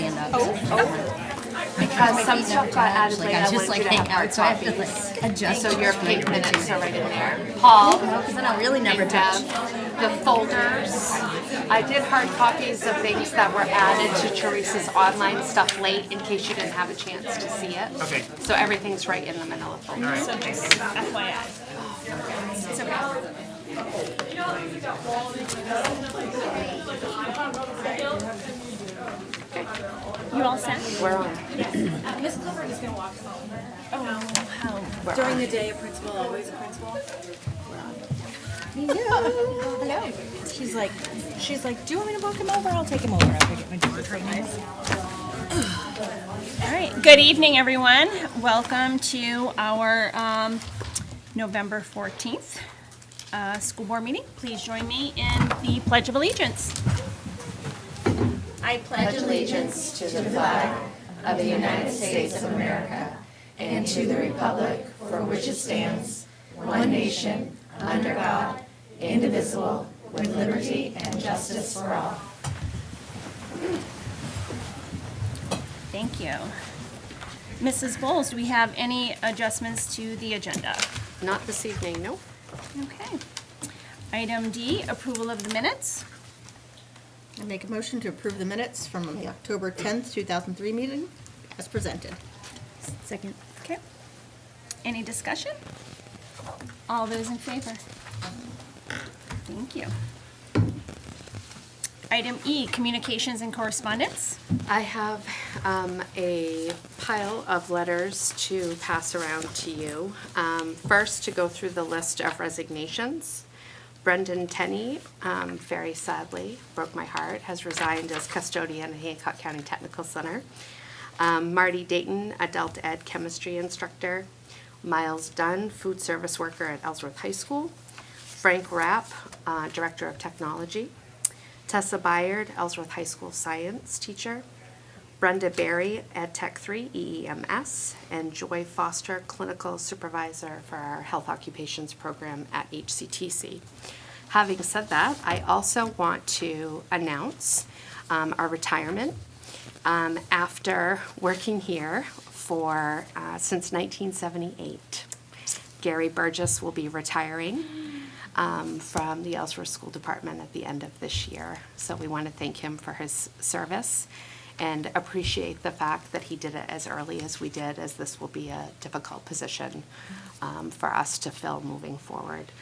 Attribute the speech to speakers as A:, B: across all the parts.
A: stand up.
B: Because some stuff got added
A: Like,
B: late,
A: I
B: I
A: was just
B: wanted
A: like
B: you to
A: hang
B: have hard
A: out, so I have to
B: copies.
A: like adjust.
B: So your pink minutes are right in there. Paul,
A: because then I'll really never
B: you
A: touch.
B: have the folders. I did hard copies of things that were added to Teresa's online stuff late in case you didn't have a chance to see it.
C: Okay.
B: So everything's right in the manila folder.
D: So just FYI. It's okay. You all set?
B: We're on.
D: Miss Clifford is going to walk them over. Oh, how?
E: During the day, a principal, always a principal.
D: Hello.
E: She's like, do you want me to walk him over? I'll take him over. I'll get my door training.
D: All right. Good evening, everyone. Welcome to our November 14th school board meeting. Please join me in the Pledge of Allegiance. I pledge
F: allegiance to the flag of the United States of America and to the republic for which it stands, one nation, under God, indivisible, with liberty and justice for all.
D: Thank you. Mrs. Bowles, do we have any adjustments to the agenda?
B: Not this evening, nope.
D: Okay. Item D, approval of the minutes.
A: I make a motion to approve the minutes from the October 10th, 2003 meeting as presented.
D: Second. Okay. Any discussion? All those in favor? Thank you. Item E, communications and correspondence.
B: I have a pile of letters to pass around to you. First, to go through the list of resignations. Brendan Tenney, very sadly, broke my heart, has resigned as custodian at Hancock County Technical Center. Marty Dayton, adult ed chemistry instructor. Miles Dunn, food service worker at Ellsworth High School. Frank Rapp, director of technology. Tessa Byard, Ellsworth High School science teacher. Brenda Berry, Ed Tech 3, EEMS, and Joy Foster, clinical supervisor for our health occupations program at HCTC. Having said that, I also want to announce our retirement. After working here for since 1978, Gary Burgess will be retiring from the Ellsworth School Department at the end of this year. So we want to thank him for his service and appreciate the fact that he did it as early as we did, as this will be a difficult position for us to fill moving forward.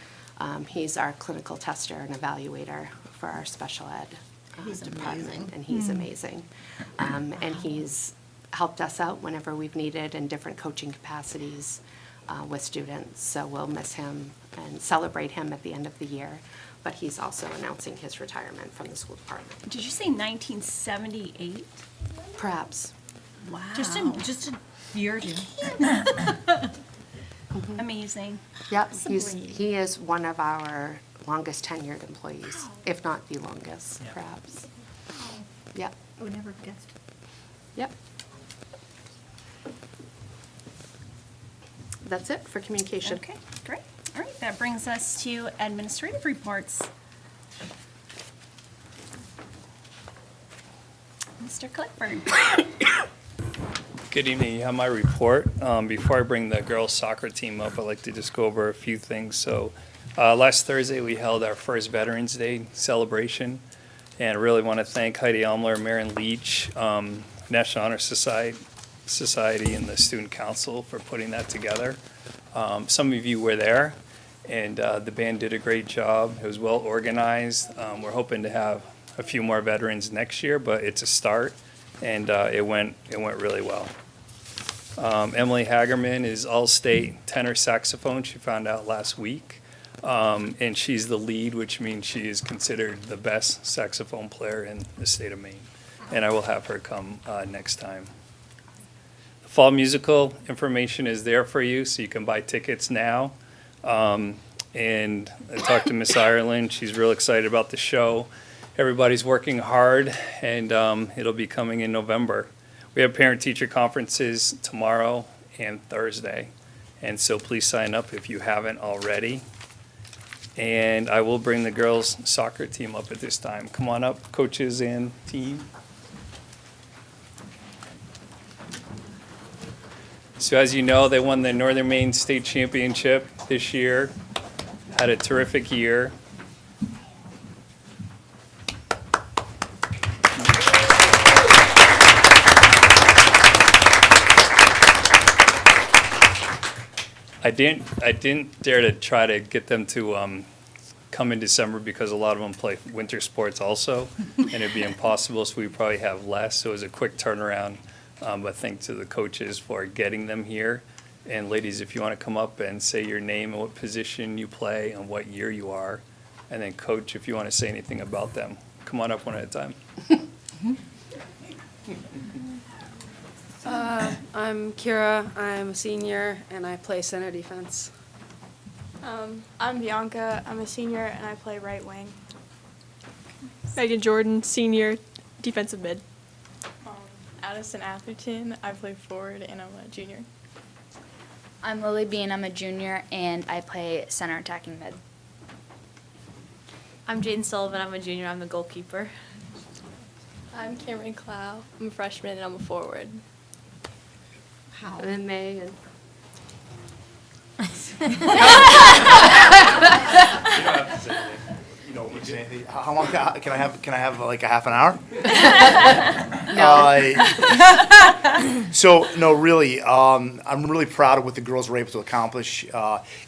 B: He's our clinical tester and evaluator for our special ed department,
A: amazing.
B: and he's amazing. And he's helped us out whenever we've needed in different coaching capacities with students. So we'll miss him and celebrate him at the end of the year. But he's also announcing his retirement from the school department.
D: Did you say 1978?
B: Perhaps.
D: Wow.
E: Just a year or two.
D: Amazing.
B: Yep, he is one of our longest tenured employees, if not the longest, perhaps. Yep,
A: I would never have guessed.
B: yep. That's it for communication.
D: Okay, great. All right, that brings us to administrative reports. Mr. Clifford.
C: Good evening. You have my report. Before I bring the girls' soccer team up, I'd like to just go over a few things. So last Thursday, we held our first Veterans Day celebration. And I really want to thank Heidi Elmler, Marion Leach, National Honor Society, and the Student Council for putting that together. Some of you were there, and the band did a great job. It was well organized. We're hoping to have a few more veterans next year, but it's a start, and it went really well. Emily Hagerman is all-state tenor saxophone. She found out last week, and she's the lead, which means she is considered the best saxophone player in the state of Maine. And I will have her come next time. The fall musical information is there for you, so you can buy tickets now. And I talked to Miss Ireland. She's real excited about the show. Everybody's working hard, and it'll be coming in November. We have parent-teacher conferences tomorrow and Thursday, and so please sign up if you haven't already. And I will bring the girls' soccer team up at this time. Come on up, coaches and team. So as you know, they won the Northern Maine State Championship this year. Had a terrific year. I didn't dare to try to get them to come in December because a lot of them play winter sports also, and it'd be impossible, so we probably have less. So it was a quick turnaround. But thanks to the coaches for getting them here. And ladies, if you want to come up and say your name and what position you play and what year you are, and then coach, if you want to say anything about them, come on up one at a time.
G: I'm Kira, I'm a senior, and I play center defense.
H: I'm Bianca. I'm a senior and I play right wing.
I: Megan Jordan, senior, defensive mid.
H: Addison Atherton. I play forward and I'm a junior.
J: I'm Lily Bean, I'm a junior, and I play center attacking mid.
I: I'm Jaden Sullivan, I'm a junior, I'm the goalkeeper.
H: I'm Cameron Clow. I'm a freshman and I'm a forward.
A: How?
B: And then May and
K: You know, Sandy, how long can I have like a half an hour? So no, really, I'm really proud of what the girls were able to accomplish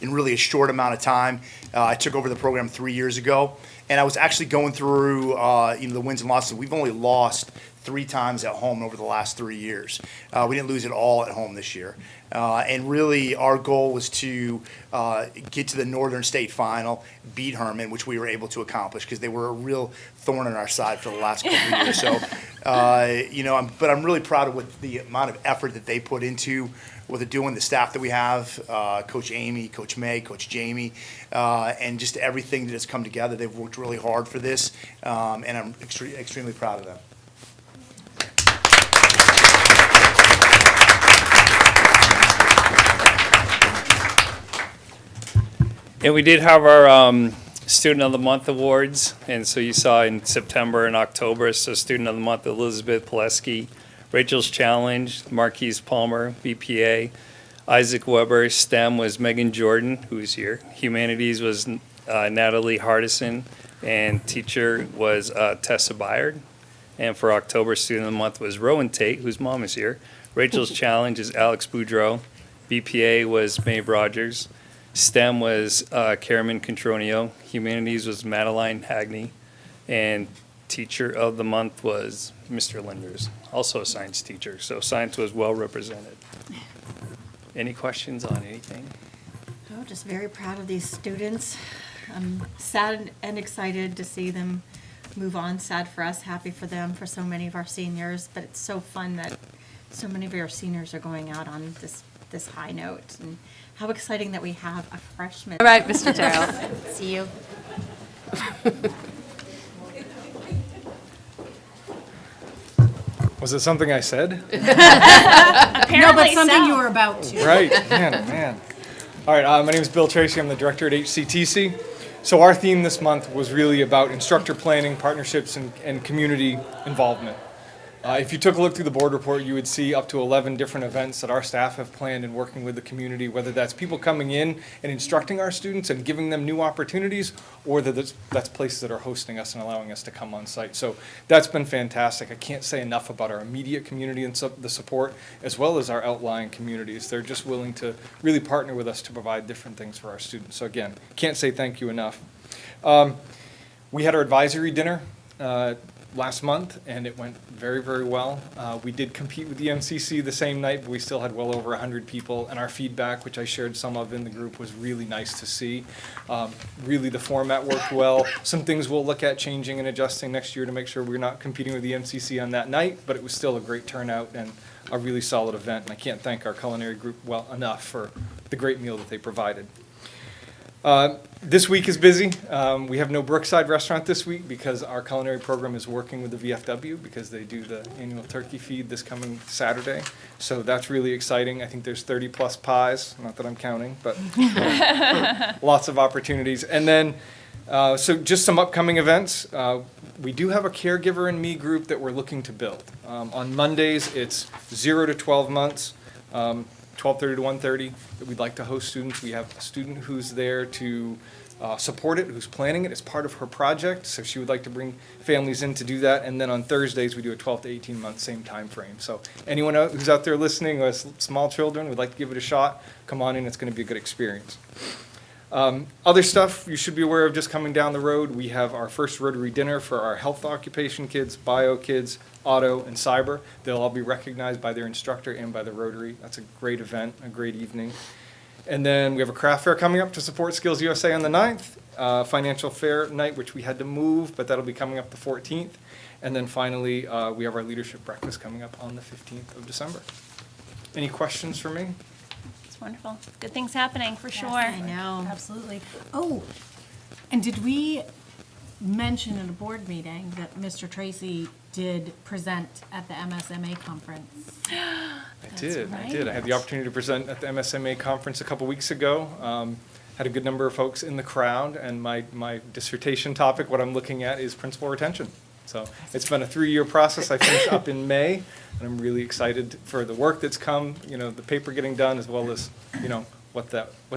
K: in really a short amount of time. I took over the program 3 years ago, and I was actually going through the wins and losses. We've only lost 3 times at home over the last 3 years. We didn't lose it all at home this year. And really, our goal was to get to the Northern State Final, beat Herman, which we were able to accomplish because they were a real thorn in our side for the last couple of years. So, but I'm really proud of what the amount of effort that they put into what they're doing, the staff that we have, Coach Amy, Coach May, Coach Jamie, and just everything that has come together. They've worked really hard for this, and I'm extremely proud of them.
C: And we did have our Student of the Month awards, and so you saw in September and October, so Student of the Month, Elizabeth Pileski, Rachel's Challenge, Marquise Palmer, BPA, Isaac Weber, STEM was Megan Jordan, who's here, Humanities was Natalie Hardison, and Teacher was Tessa Byard. And for October, Student of the Month was Rowan Tate, whose mom is here. Rachel's Challenge is Alex Boudreau, BPA was Maeve Rogers, STEM was Karaman Contronio, Humanities was Madeline Hagney, and Teacher of the Month was Mr. Linders, also a science teacher. So science was well represented. Any questions on anything?
A: Oh, just very proud of these students. I'm sad and excited to see them move on. Sad for us, happy for them, for so many of our seniors. But it's so fun that so many of our seniors are going out on this high note. And how exciting that we have a freshman.
B: all right, Mr. Terrell.
J: See you.
L: Was it something I said?
D: Apparently
E: No, but something
D: so.
E: you were about to.
L: Right, man, oh man. All right, my name is Bill Tracy. I'm the director at HCTC. So our theme this month was really about instructor planning, partnerships, and community involvement. If you took a look through the board report, you would see up to 11 different events that our staff have planned in working with the community, whether that's people coming in and instructing our students and giving them new opportunities, or that's places that are hosting us and allowing us to come on site. So that's been fantastic. I can't say enough about our immediate community and the support, as well as our outlying communities. They're just willing to really partner with us to provide different things for our students. So again, can't say thank you enough. We had our advisory dinner last month, and it went very, very well. We did compete with the MCC the same night, but we still had well over 100 people, and our feedback, which I shared some of in the group, was really nice to see. Really, the format worked well. Some things we'll look at changing and adjusting next year to make sure we're not competing with the MCC on that night, but it was still a great turnout and a really solid event, and I can't thank our culinary group well enough for the great meal that they provided. This week is busy. We have no Brookside restaurant this week because our culinary program is working with the VFW because they do the annual turkey feed this coming Saturday. So that's really exciting. I think there's 30 plus pies, not that I'm counting, but lots of opportunities. And then, so just some upcoming events. We do have a Caregiver and Me group that we're looking to build. On Mondays, it's 0 to 12 months. 12:30 to 1:30, that we'd like to host students. We have a student who's there to support it, who's planning it as part of her project, so she would like to bring families in to do that. And then on Thursdays, we do a 12 to 18 month, same time frame. So anyone who's out there listening who has small children, would like to give it a shot, come on in, it's going to be a good experience. Other stuff you should be aware of just coming down the road, we have our first Rotary dinner for our health occupation kids, bio kids, auto, and cyber. They'll all be recognized by their instructor and by the Rotary. That's a great event, a great evening. And then we have a craft fair coming up to support Skills USA on the 9th, financial fair night, which we had to move, but that'll be coming up the 14th. And then finally, we have our leadership breakfast coming up on the 15th of December. Any questions for me?
D: It's wonderful. Good things happening, for sure.
A: I know.
E: Absolutely. Oh, and did we mention in a board meeting that Mr. Tracy did present at the MSMA conference?
L: I did. I had the opportunity to present at the MSMA conference a couple weeks ago. Had a good number of folks in the crowd, and my dissertation topic, what I'm looking at, is principal retention. So it's been a 3-year process. I finished up in May, and I'm really excited for the work that's come, the paper getting done, as well as, what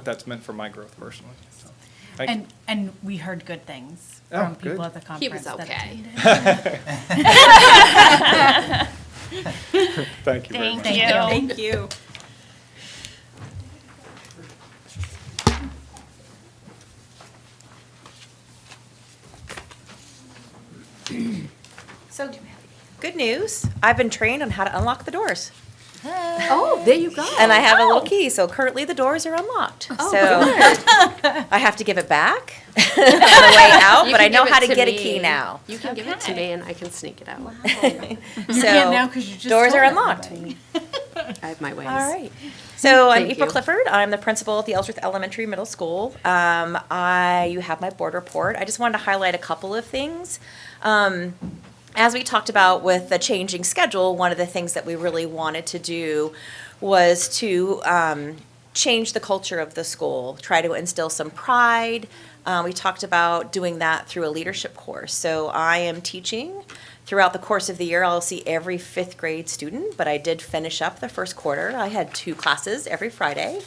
L: that's meant for my growth personally. So, thank you.
E: And we heard good things
L: Oh,
E: from people
L: good.
E: at the conference.
B: He was
E: that
B: okay.
L: Thank you very much.
D: Thank you.
E: Thank you.
M: So, good news. I've been trained on how to unlock the doors.
B: Oh, there you go.
M: And I have a little key, so currently the doors are unlocked.
B: Oh,
M: So I have to give it back on the way out,
B: You
M: but I
B: can
M: know
B: give
M: how
B: it
M: to get a
B: me.
M: key now.
B: You can give it to me, and I can sneak it out.
E: You
M: So
E: can't now 'cause you just
M: doors
E: told
M: are unlocked.
B: I have my ways.
M: All right. So I'm
B: Thank
M: April
B: you.
M: Clifford. I'm the principal at the Ellsworth Elementary Middle School. You have my board report. I just wanted to highlight a couple of things. As we talked about with the changing schedule, one of the things that we really wanted to do was to change the culture of the school, try to instill some pride. We talked about doing that through a leadership course. So I am teaching throughout the course of the year. I'll see every 5th grade student, but I did finish up the first quarter. I had 2 classes every Friday.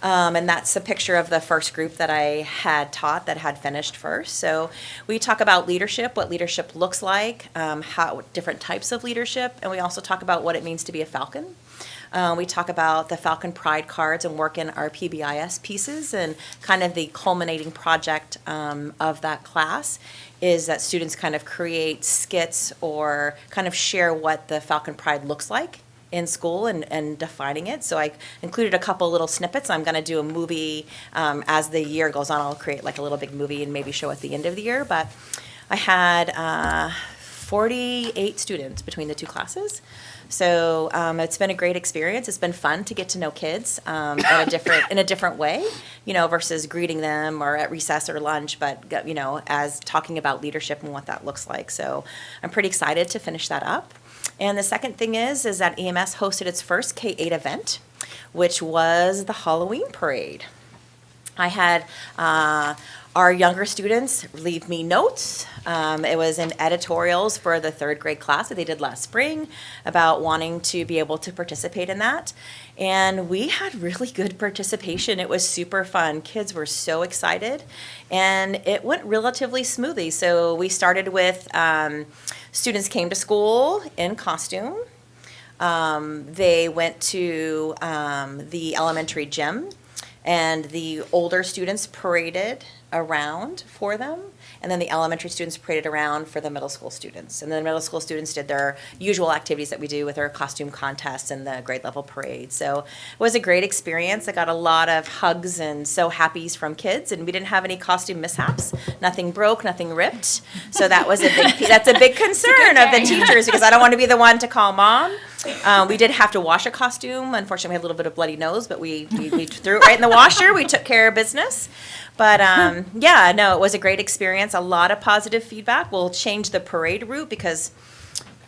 M: And that's a picture of the first group that I had taught that had finished first. So we talk about leadership, what leadership looks like, how different types of leadership, and we also talk about what it means to be a Falcon. We talk about the Falcon Pride cards and work in our PBIS pieces, and kind of the culminating project of that class is that students kind of create skits or kind of share what the Falcon Pride looks like in school and defining it. So I included a couple little snippets. I'm going to do a movie as the year goes on. I'll create like a little big movie and maybe show at the end of the year. But I had 48 students between the 2 classes. So it's been a great experience. It's been fun to get to know kids in a different way, versus greeting them or at recess or lunch, but as talking about leadership and what that looks like. So I'm pretty excited to finish that up. And the second thing is that EMS hosted its first K-8 event, which was the Halloween parade. I had our younger students leave me notes. It was in editorials for the 3rd grade class that they did last spring about wanting to be able to participate in that. And we had really good participation. It was super fun. Kids were so excited, and it went relatively smoothly. So we started with students came to school in costume. They went to the elementary gym, and the older students paraded around for them, and then the elementary students paraded around for the middle school students. And then the middle school students did their usual activities that we do with our costume contests and the grade level parade. So it was a great experience. I got a lot of hugs and so happies from kids, and we didn't have any costume mishaps. Nothing broke, nothing ripped. So that's a big concern of the teachers, because I don't want to be the one to call mom. We did have to wash a costume. Unfortunately, we had a little bit of bloody nose, but we threw it right in the washer. We took care of business. But it was a great experience. A lot of positive feedback. We'll change the parade route because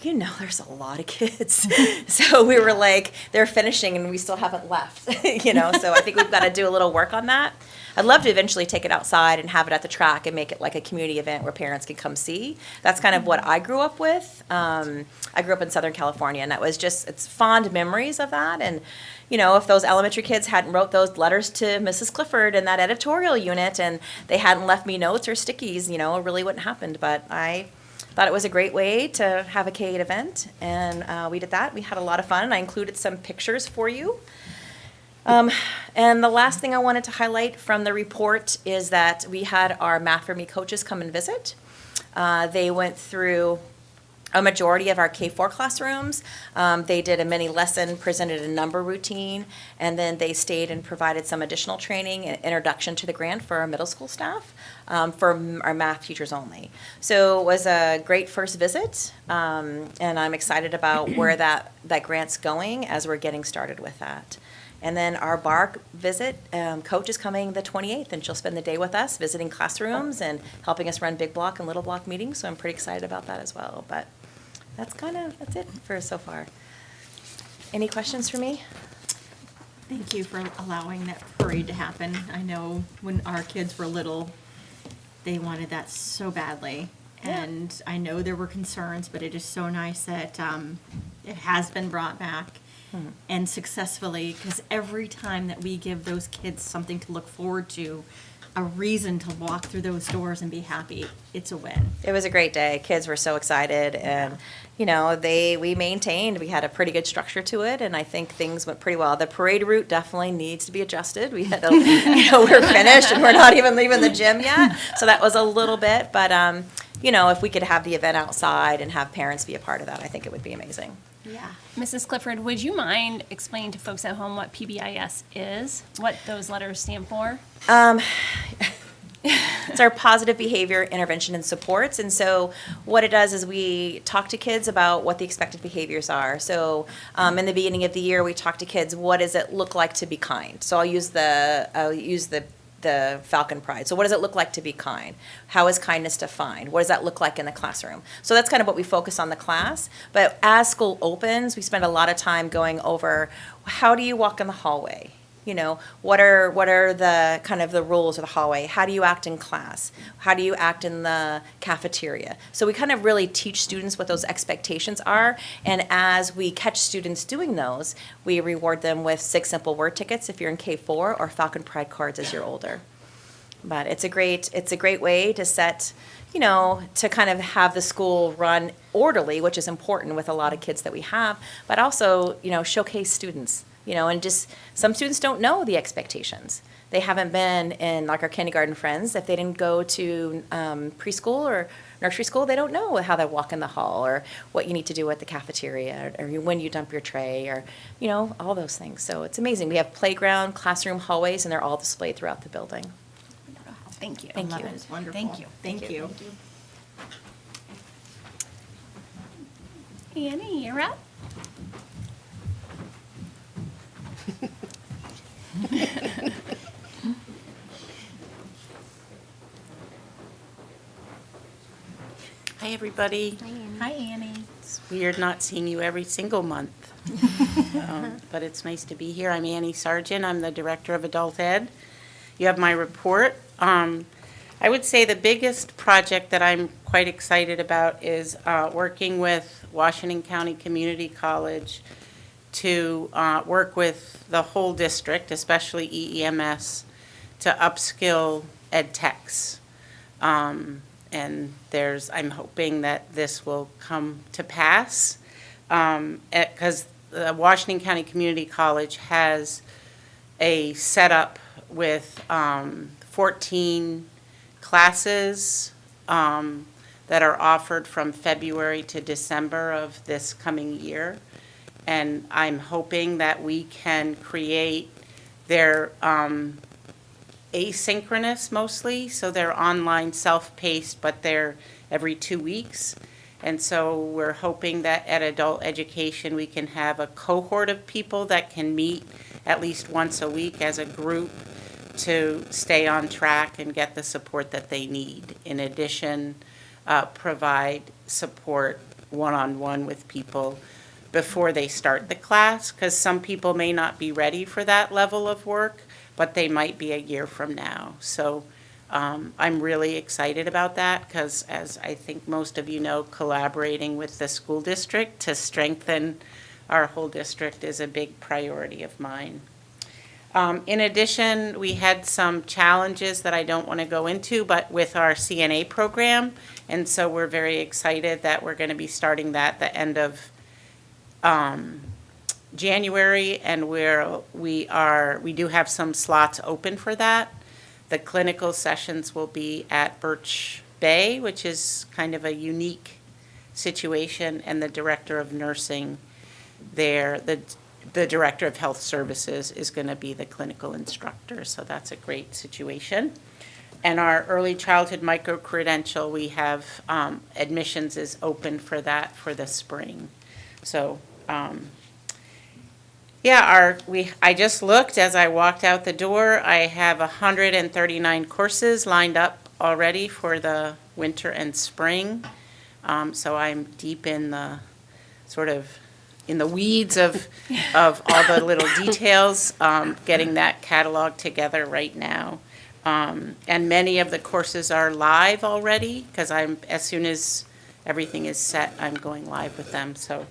M: there's a lot of kids. So we were like, they're finishing and we still haven't left, so I think we've got to do a little work on that. I'd love to eventually take it outside and have it at the track and make it like a community event where parents can come see. That's kind of what I grew up with. I grew up in Southern California, and that was it's fond memories of that. And, if those elementary kids hadn't wrote those letters to Mrs. Clifford in that editorial unit and they hadn't left me notes or stickies, it really wouldn't have happened. But I thought it was a great way to have a K-8 event, and we did that. We had a lot of fun, and I included some pictures for you. And the last thing I wanted to highlight from the report is that we had our Math for Me coaches come and visit. They went through a majority of our K-4 classrooms. They did a mini lesson, presented a number routine, and then they stayed and provided some additional training and introduction to the grant for our middle school staff, for our math teachers only. So it was a great first visit, and I'm excited about where that grant's going as we're getting started with that. And then our bar visit, coach is coming the 28th, and she'll spend the day with us visiting classrooms and helping us run big block and little block meetings, so I'm pretty excited about that as well. But that's it for so far. Any questions for me?
A: Thank you for allowing that parade to happen. I know when our kids were little, they wanted that so badly.
M: Yeah.
A: And I know there were concerns, but it is so nice that it has been brought back. And successfully, because every time that we give those kids something to look forward to, a reason to walk through those doors and be happy, it's a win.
M: It was a great day. Kids were so excited, and we had a pretty good structure to it, and I think things went pretty well. The parade route definitely needs to be adjusted. We had we're finished and we're not even leaving the gym yet, so that was a little bit, but if we could have the event outside and have parents be a part of that, I think it would be amazing.
A: Yeah.
D: Mrs. Clifford, would you mind explaining to folks at home what PBIS is, what those letters stand for?
M: It's our positive behavior intervention and supports. And so what it does is we talk to kids about what the expected behaviors are. So in the beginning of the year, we talk to kids, what does it look like to be kind? So I'll use the Falcon Pride. So what does it look like to be kind? How is kindness defined? What does that look like in the classroom? So that's kind of what we focus on the class. But as school opens, we spend a lot of time going over, how do you walk in the hallway? What are the kind of the rules of the hallway? How do you act in class? How do you act in the cafeteria? So we kind of really teach students what those expectations are, and as we catch students doing those, we reward them with 6 simple word tickets if you're in K4, or Falcon Pride cards as you're older. But it's a great way to set, to kind of have the school run orderly, which is important with a lot of kids that we have, but also, showcase students. And just some students don't know the expectations. They haven't been in like our kindergarten friends. If they didn't go to preschool or nursery school, they don't know how they walk in the hall or what you need to do at the cafeteria or when you dump your tray or, all those things. So it's amazing. We have playground, classroom, hallways, and they're all displayed throughout the building.
D: Thank you.
M: Thank
A: I
M: you.
A: love it. It's wonderful.
E: Thank you.
A: Thank you.
D: Annie, you're up.
N: Hi, everybody.
E: Hi, Annie.
N: It's weird not seeing you every single month, but it's nice to be here. I'm Annie Sargent. I'm the Director of Adult Ed. You have my report. I would say the biggest project that I'm quite excited about is working with Washington County Community College to work with the whole district, especially EEMS, to upskill ed techs. And I'm hoping that this will come to pass, because the Washington County Community College has a setup with 14 classes that are offered from February to December of this coming year. And I'm hoping that we can create their asynchronous mostly, so they're online self-paced, but they're every 2 weeks. And so we're hoping that at adult education we can have a cohort of people that can meet at least once a week as a group to stay on track and get the support that they need. In addition, provide support one-on-one with people before they start the class, because some people may not be ready for that level of work, but they might be a year from now. So I'm really excited about that because, as I think most of you know, collaborating with the school district to strengthen our whole district is a big priority of mine. In addition, we had some challenges that I don't want to go into, but with our CNA program, and so we're very excited that we're going to be starting that at the end of January, and we do have some slots open for that. The clinical sessions will be at Birch Bay, which is kind of a unique situation, and the director of nursing there, the director of health services is going to be the clinical instructor, so that's a great situation. And our early childhood micro-credential, we have admissions is open for that for the spring. So, I just looked as I walked out the door. I have 139 courses lined up already for the winter and spring. So I'm deep in the in the weeds of all the little details, getting that catalog together right now. And many of the courses are live already because as soon as everything is set, I'm going live with them. So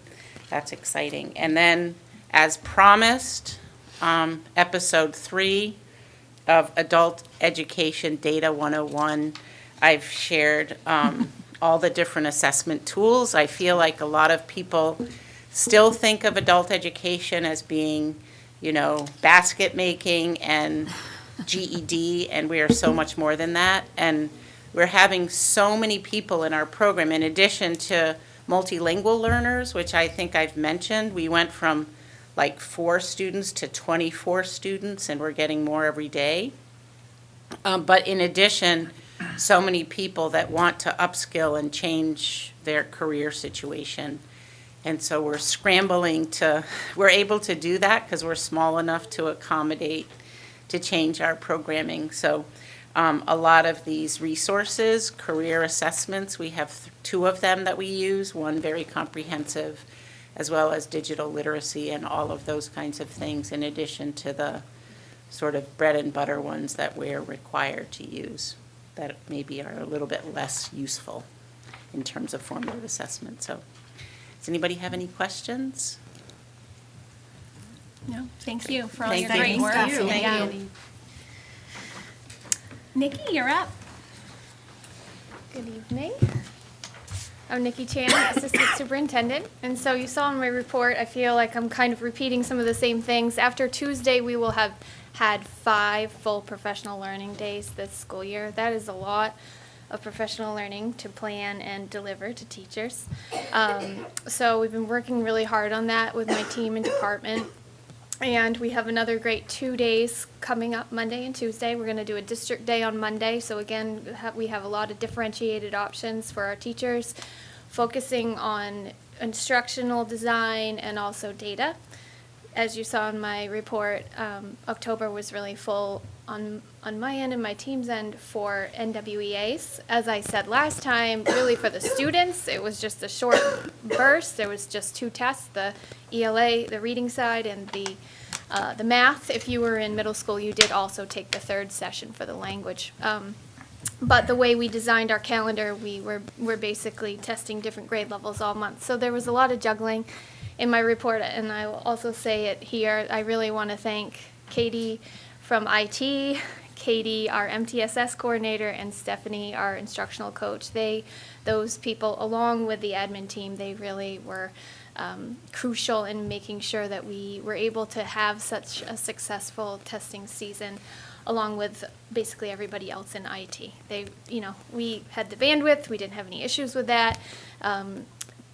N: that's exciting. And then, as promised, episode 3 of Adult Education Data 101, I've shared all the different assessment tools. I feel like a lot of people still think of adult education as being, basket making and GED, and we are so much more than that. And we're having so many people in our program, in addition to multilingual learners, which I think I've mentioned. We went from like 4 students to 24 students, and we're getting more every day. But in addition, so many people that want to upskill and change their career situation. And so we're we're able to do that because we're small enough to accommodate, to change our programming. So a lot of these resources, career assessments, we have 2 of them that we use, one very comprehensive, as well as digital literacy and all of those kinds of things, in addition to the sort of bread and butter ones that we're required to use that maybe are a little bit less useful in terms of formative assessment. So does anybody have any questions?
D: No, thank you for all
N: Thank
D: your
N: you.
D: great work.
A: Thank you.
D: Nikki, you're up.
O: Good evening. I'm Nikki Chan, Assistant Superintendent. And so you saw in my report, I feel like I'm kind of repeating some of the same things. After Tuesday, we will have had 5 full professional learning days this school year. That is a lot of professional learning to plan and deliver to teachers. So we've been working really hard on that with my team and department. And we have another great 2 days coming up, Monday and Tuesday. We're going to do a district day on Monday. So again, we have a lot of differentiated options for our teachers, focusing on instructional design and also data. As you saw in my report, October was really full on my end and my team's end for NWEAs. As I said last time, really for the students, it was just a short burst. There was just 2 tests, the ELA, the reading side, and the math. If you were in middle school, you did also take the 3rd session for the language. But the way we designed our calendar, we're basically testing different grade levels all month. So there was a lot of juggling in my report, and I will also say it here. I really want to thank Katie from IT, Katie, our MTSS coordinator, and Stephanie, our instructional coach. Those people, along with the admin team, they really were crucial in making sure that we were able to have such a successful testing season, along with basically everybody else in IT. We had the bandwidth, we didn't have any issues with that.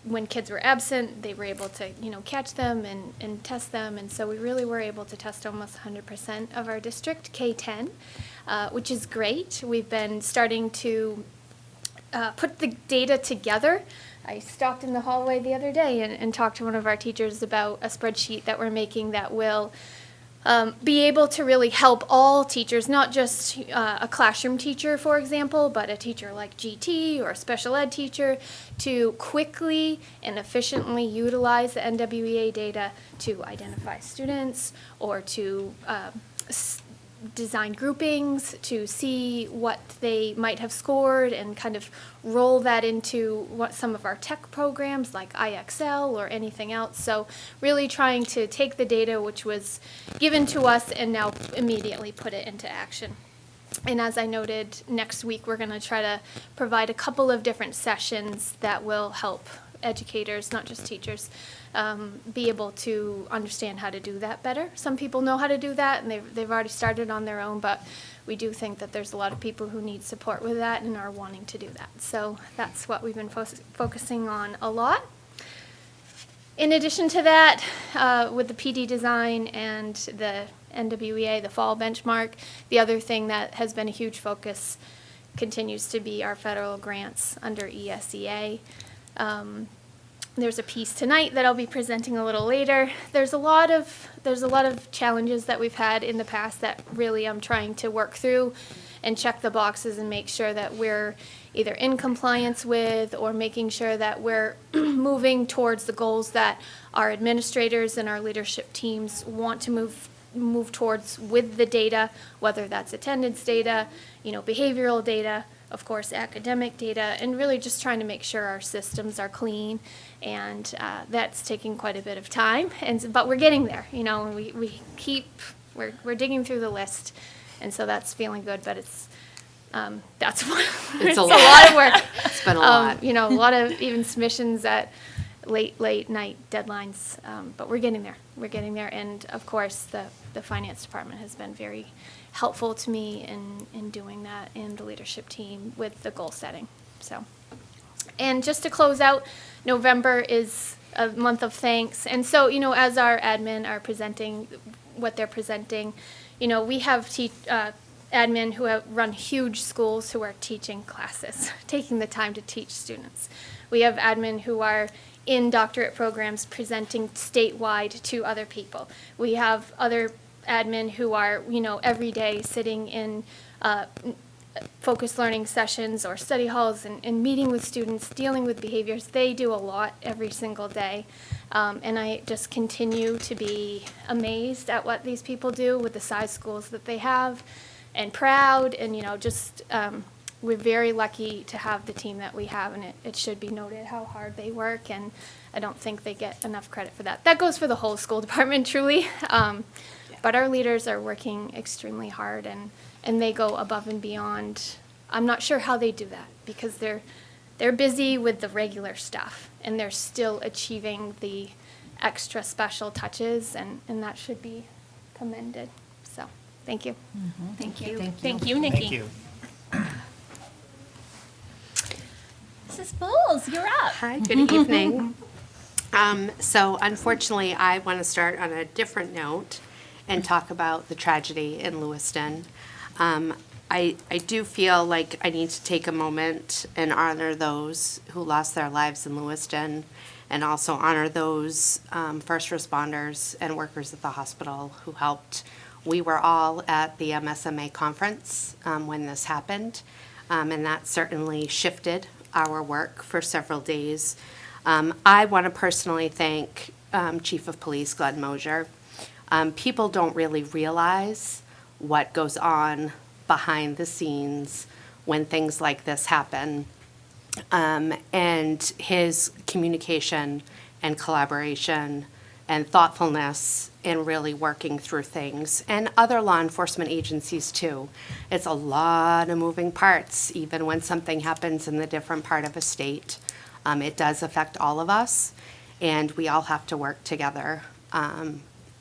O: When kids were absent, they were able to, catch them and test them. And so we really were able to test almost 100% of our district, K-10, which is great. We've been starting to put the data together. I stopped in the hallway the other day and talked to one of our teachers about a spreadsheet that we're making that will be able to really help all teachers, not just a classroom teacher, for example, but a teacher like GT or a special ed teacher, to quickly and efficiently utilize the NWEA data to identify students or to design groupings, to see what they might have scored and kind of roll that into what some of our tech programs like IXL or anything else. So really trying to take the data which was given to us and now immediately put it into action. And as I noted, next week we're going to try to provide a couple of different sessions that will help educators, not just teachers, be able to understand how to do that better. Some people know how to do that and they've already started on their own, but we do think that there's a lot of people who need support with that and are wanting to do that. So that's what we've been focusing on a lot. In addition to that, with the PD design and the NWEA, the fall benchmark, the other thing that has been a huge focus continues to be our federal grants under ESEA. There's a piece tonight that I'll be presenting a little later. There's a lot of challenges that we've had in the past that really I'm trying to work through and check the boxes and make sure that we're either in compliance with or making sure that we're moving towards the goals that our administrators and our leadership teams want to move towards with the data, whether that's attendance data, behavioral data, of course, academic data, and really just trying to make sure our systems are clean, and that's taking quite a bit of time. But we're getting there. We're digging through the list, and so that's feeling good. But it's a lot of work.
B: It's been a lot.
O: A lot of even submissions at late night deadlines. But we're getting there. We're getting there, and of course, the finance department has been very helpful to me in doing that, and the leadership team with the goal setting. So, and just to close out, November is a month of thanks, and so as our admin are presenting what they're presenting, we have admin who have run huge schools who are teaching classes, taking the time to teach students. We have admin who are in doctorate programs presenting statewide to other people. We have other admin who are, every day sitting in focused learning sessions or study halls and meeting with students, dealing with behaviors. They do a lot every single day. And I just continue to be amazed at what these people do with the size schools that they have, and proud, and we're very lucky to have the team that we have, and it should be noted how hard they work, and I don't think they get enough credit for that. That goes for the whole school department, truly. But our leaders are working extremely hard, and they go above and beyond. I'm not sure how they do that, because they're busy with the regular stuff, and they're still achieving the extra special touches, and that should be commended. So, thank you.
E: Mm-hmm.
D: Thank you.
E: Thank you,
D: Nikki.
K: Thank you.
D: Mrs. Bowles, you're up.
B: Hi, good evening. So unfortunately, I want to start on a different note and talk about the tragedy in Lewiston. I do feel like I need to take a moment and honor those who lost their lives in Lewiston, and also honor those first responders and workers at the hospital who helped. We were all at the MSMA conference when this happened, and that certainly shifted our work for several days. I want to personally thank Chief of Police Glenn Mosier. People don't really realize what goes on behind the scenes when things like this happen. And his communication and collaboration and thoughtfulness in really working through things, and other law enforcement agencies too. It's a lot of moving parts, even when something happens in a different part of a state. It does affect all of us, and we all have to work together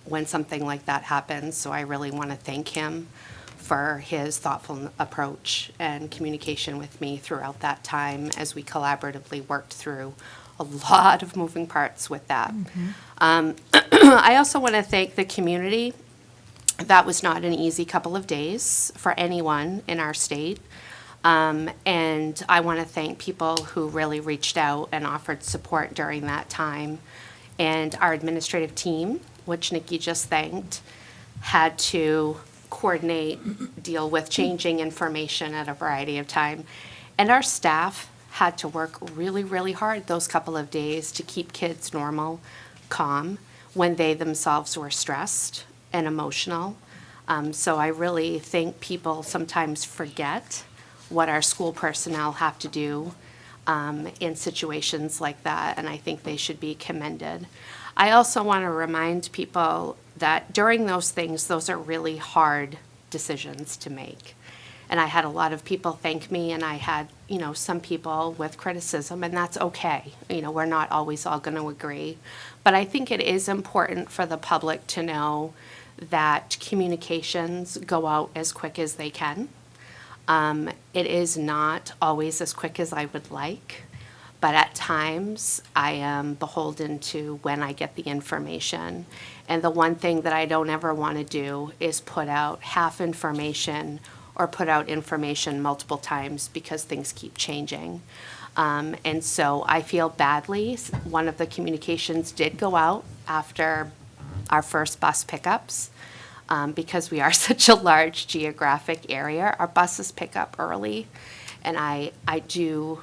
B: when something like that happens. So I really want to thank him for his thoughtful approach and communication with me throughout that time as we collaboratively worked through a lot of moving parts with that. I also want to thank the community. That was not an easy couple of days for anyone in our state. And I want to thank people who really reached out and offered support during that time. And our administrative team, which Nikki just thanked. had to coordinate, deal with changing information at a variety of time. And our staff had to work really, really hard those couple of days to keep kids normal, calm, when they themselves were stressed and emotional. So I really think people sometimes forget what our school personnel have to do in situations like that, and I think they should be commended. I also want to remind people that during those things, those are really hard decisions to make. And I had a lot of people thank me, and I had, some people with criticism, and that's okay. We're not always all going to agree. But I think it is important for the public to know that communications go out as quick as they can. It is not always as quick as I would like, but at times I am beholden to when I get the information. And the one thing that I don't ever want to do is put out half information or put out information multiple times because things keep changing. And so I feel badly. One of the communications did go out after our first bus pickups. Because we are such a large geographic area, our buses pick up early, and I do,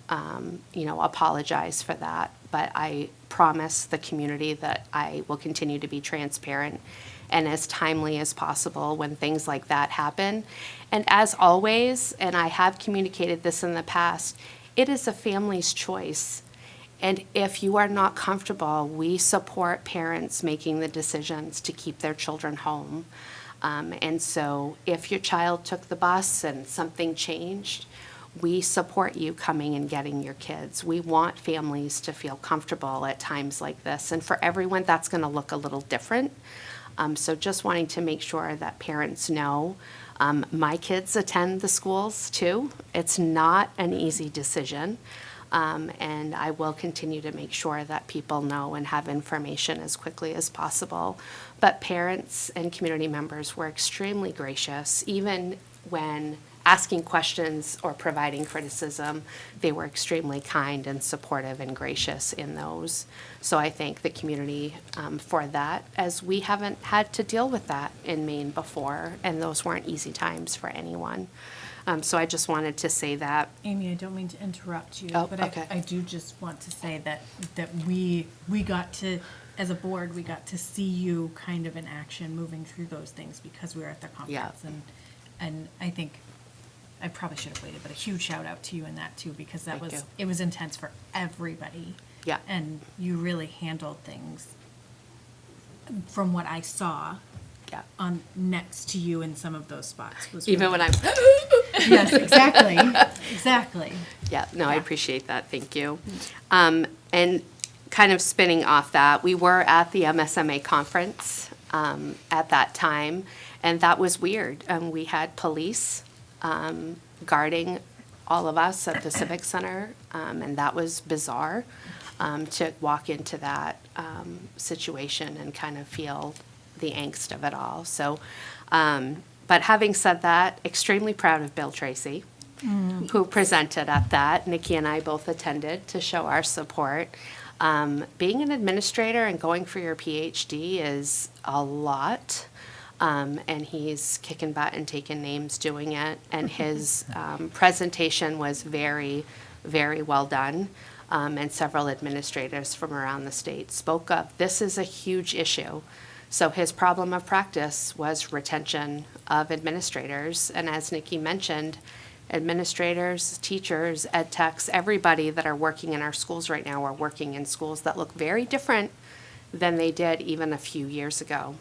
B: apologize for that. But I promise the community that I will continue to be transparent and as timely as possible when things like that happen. And as always, and I have communicated this in the past, it is a family's choice. And if you are not comfortable, we support parents making the decisions to keep their children home. And so if your child took the bus and something changed, we support you coming and getting your kids. We want families to feel comfortable at times like this. And for everyone, that's going to look a little different. So just wanting to make sure that parents know. My kids attend the schools too. It's not an easy decision. And I will continue to make sure that people know and have information as quickly as possible. But parents and community members were extremely gracious, even when asking questions or providing criticism. They were extremely kind and supportive and gracious in those. So I thank the community for that, as we haven't had to deal with that in Maine before, and those weren't easy times for anyone. So I just wanted to say that.
E: Amy, I don't mean to interrupt you,
B: Oh,
E: but
B: okay.
E: I do just want to say that we got to, as a board, we got to see you kind of in action moving through those things because we were at the conference. And I think I probably should have waited, but a huge shout out to you in that too, because that
B: Thank you.
E: it was intense for everybody.
B: Yeah.
E: And you really handled things from what I saw.
B: Yeah.
E: On next to you in some of those spots was
B: Even
E: really-
B: when I'm.
E: Yes, exactly, exactly.
B: Yeah, no, I appreciate that, thank you. And kind of spinning off that, we were at the MSMA conference at that time, and that was weird. We had police guarding all of us at the Civic Center, and that was bizarre to walk into that situation and kind of feel the angst of it all. So, but having said that, extremely proud of Bill Tracy, who presented at that. Nikki and I both attended to show our support. Being an administrator and going for your PhD is a lot. And he's kicking butt and taking names doing it. And his presentation was very, very well done. And several administrators from around the state spoke up. This is a huge issue. So his problem of practice was retention of administrators. And as Nikki mentioned, administrators, teachers, ed techs, everybody that are working in our schools right now are working in schools that look very different than they did even a few years ago.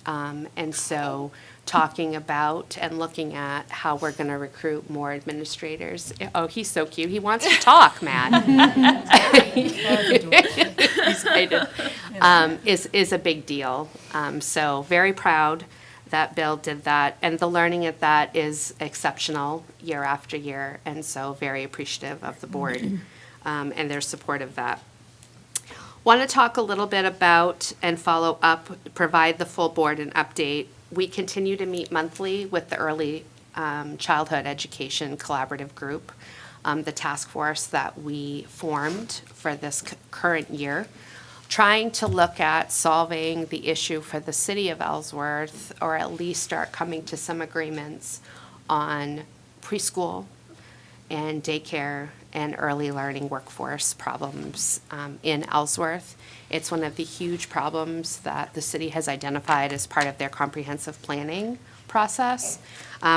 B: And so talking about and looking at how we're going to recruit more administrators. Oh, he's so cute. He wants to talk, Matt. He's excited. Is a big deal. So very proud that Bill did that. And the learning at that is exceptional year after year. And so very appreciative of the board and their support of that. Want to talk a little bit about and follow up, provide the full board an update. We continue to meet monthly with the Early Childhood Education Collaborative Group, the task force that we formed for this current year. trying to look at solving the issue for the city of Ellsworth, or at least start coming to some agreements on preschool and daycare and early learning workforce problems in Ellsworth. It's one of the huge problems that the city has identified as part of their comprehensive planning process.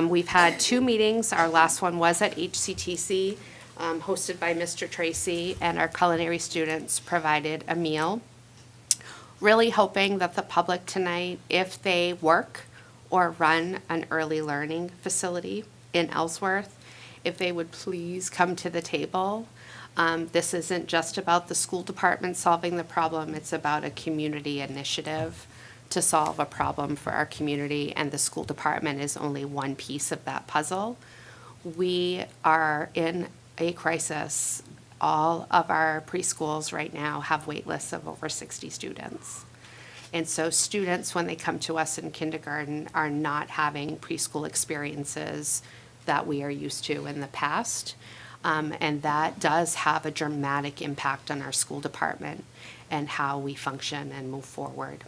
B: We've had 2 meetings. Our last one was at HCTC, hosted by Mr. Tracy, and our culinary students provided a meal. Really hoping that the public tonight, if they work or run an early learning facility in Ellsworth, if they would please come to the table. This isn't just about the school department solving the problem, it's about a community initiative to solve a problem for our community, and the school department is only one piece of that puzzle. We are in a crisis. All of our preschools right now have wait lists of over 60 students. And so students, when they come to us in kindergarten, are not having preschool experiences that we are used to in the past. And that does have a dramatic impact on our school department and how we function and move forward.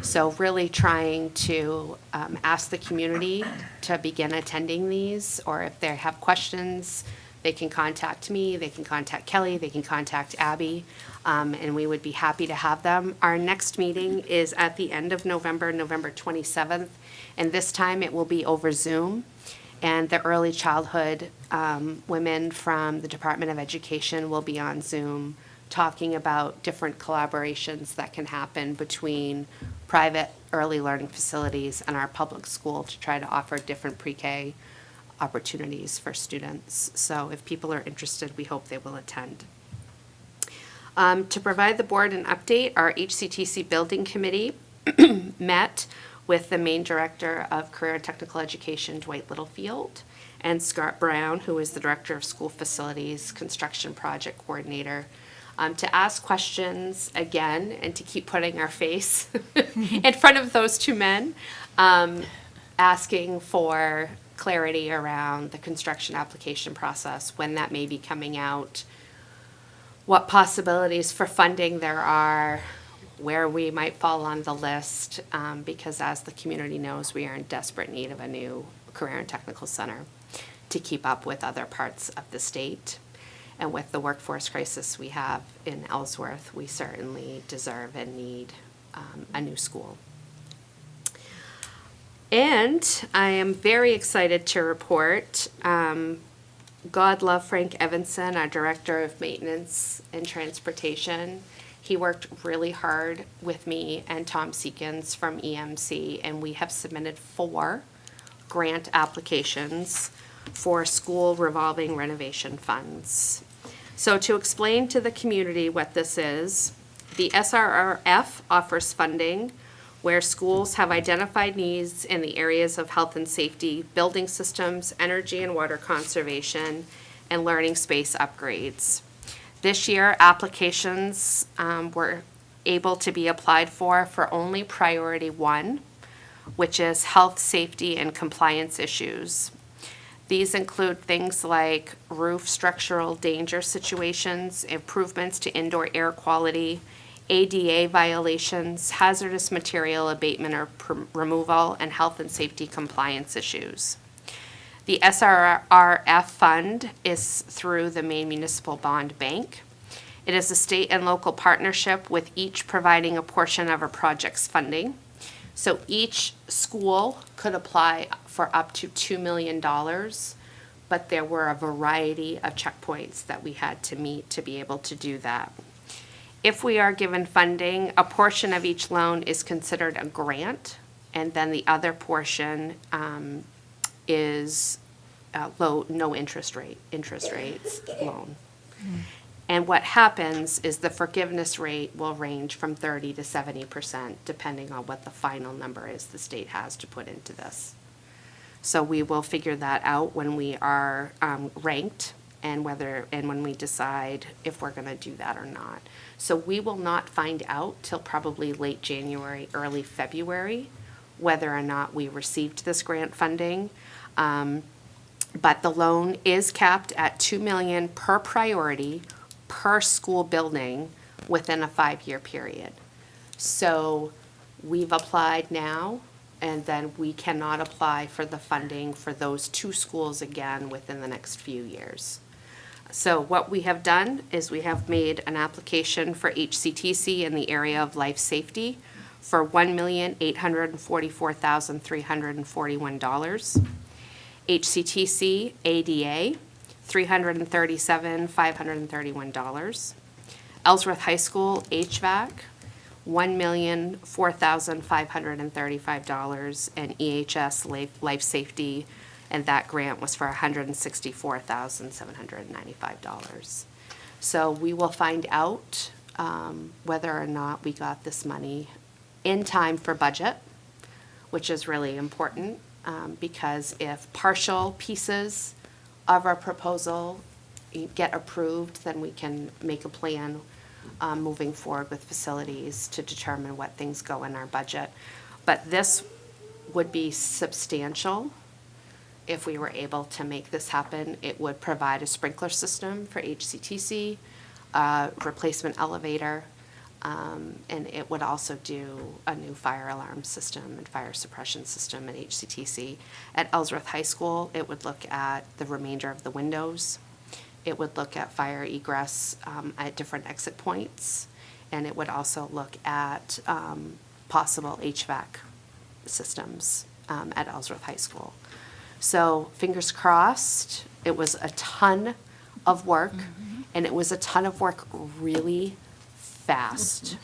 B: So really trying to ask the community to begin attending these, or if they have questions, they can contact me, they can contact Kelly, they can contact Abby, and we would be happy to have them. Our next meeting is at the end of November, November 27th, and this time it will be over Zoom. And the early childhood women from the Department of Education will be on Zoom talking about different collaborations that can happen between private early learning facilities and our public school to try to offer different pre-K opportunities for students. So if people are interested, we hope they will attend. To provide the board an update, our HCTC Building Committee met with the main director of Career and Technical Education, Dwight Littlefield, and Scott Brown, who is the director of School Facilities Construction Project Coordinator, to ask questions again and to keep putting our face in front of those 2 men, asking for clarity around the construction application process, when that may be coming out, what possibilities for funding there are, where we might fall on the list, because as the community knows, we are in desperate need of a new career and technical center to keep up with other parts of the state. And with the workforce crisis we have in Ellsworth, we certainly deserve and need a new school. And I am very excited to report, God love Frank Evanson, our Director of Maintenance and Transportation. He worked really hard with me and Tom Seekins from EMC, and we have submitted 4 grant applications for school revolving renovation funds. So to explain to the community what this is, the SRRF offers funding where schools have identified needs in the areas of health and safety, building systems, energy and water conservation, and learning space upgrades. This year, applications were able to be applied for only priority 1, which is health, safety, and compliance issues. These include things like roof structural danger situations, improvements to indoor air quality, ADA violations, hazardous material abatement or removal, and health and safety compliance issues. The SRRF fund is through the Maine Municipal Bond Bank. It is a state and local partnership with each providing a portion of a project's funding. So each school could apply for up to $2 million, but there were a variety of checkpoints that we had to meet to be able to do that. If we are given funding, a portion of each loan is considered a grant, and then the other portion is no interest rates loan. And what happens is the forgiveness rate will range from 30 to 70%, depending on what the final number is the state has to put into this. So we will figure that out when we are ranked and when we decide if we're going to do that or not. So we will not find out till probably late January, early February, whether or not we received this grant funding. But the loan is capped at $2 million per priority per school building within a 5-year period. So we've applied now, and then we cannot apply for the funding for those 2 schools again within the next few years. So what we have done is we have made an application for HCTC in the area of life safety for $1,844,341. HCTC ADA, $337,531. Ellsworth High School HVAC, $1,004,535, and EHS life safety, and that grant was for $164,795. So we will find out whether or not we got this money in time for budget, which is really important, because if partial pieces of our proposal get approved, then we can make a plan moving forward with facilities to determine what things go in our budget. But this would be substantial if we were able to make this happen. It would provide a sprinkler system for HCTC, a replacement elevator, and it would also do a new fire alarm system and fire suppression system at HCTC. At Ellsworth High School, it would look at the remainder of the windows. It would look at fire egress at different exit points, and it would also look at possible HVAC systems at Ellsworth High School. So fingers crossed. It was a ton of work, and it was a ton of work really fast.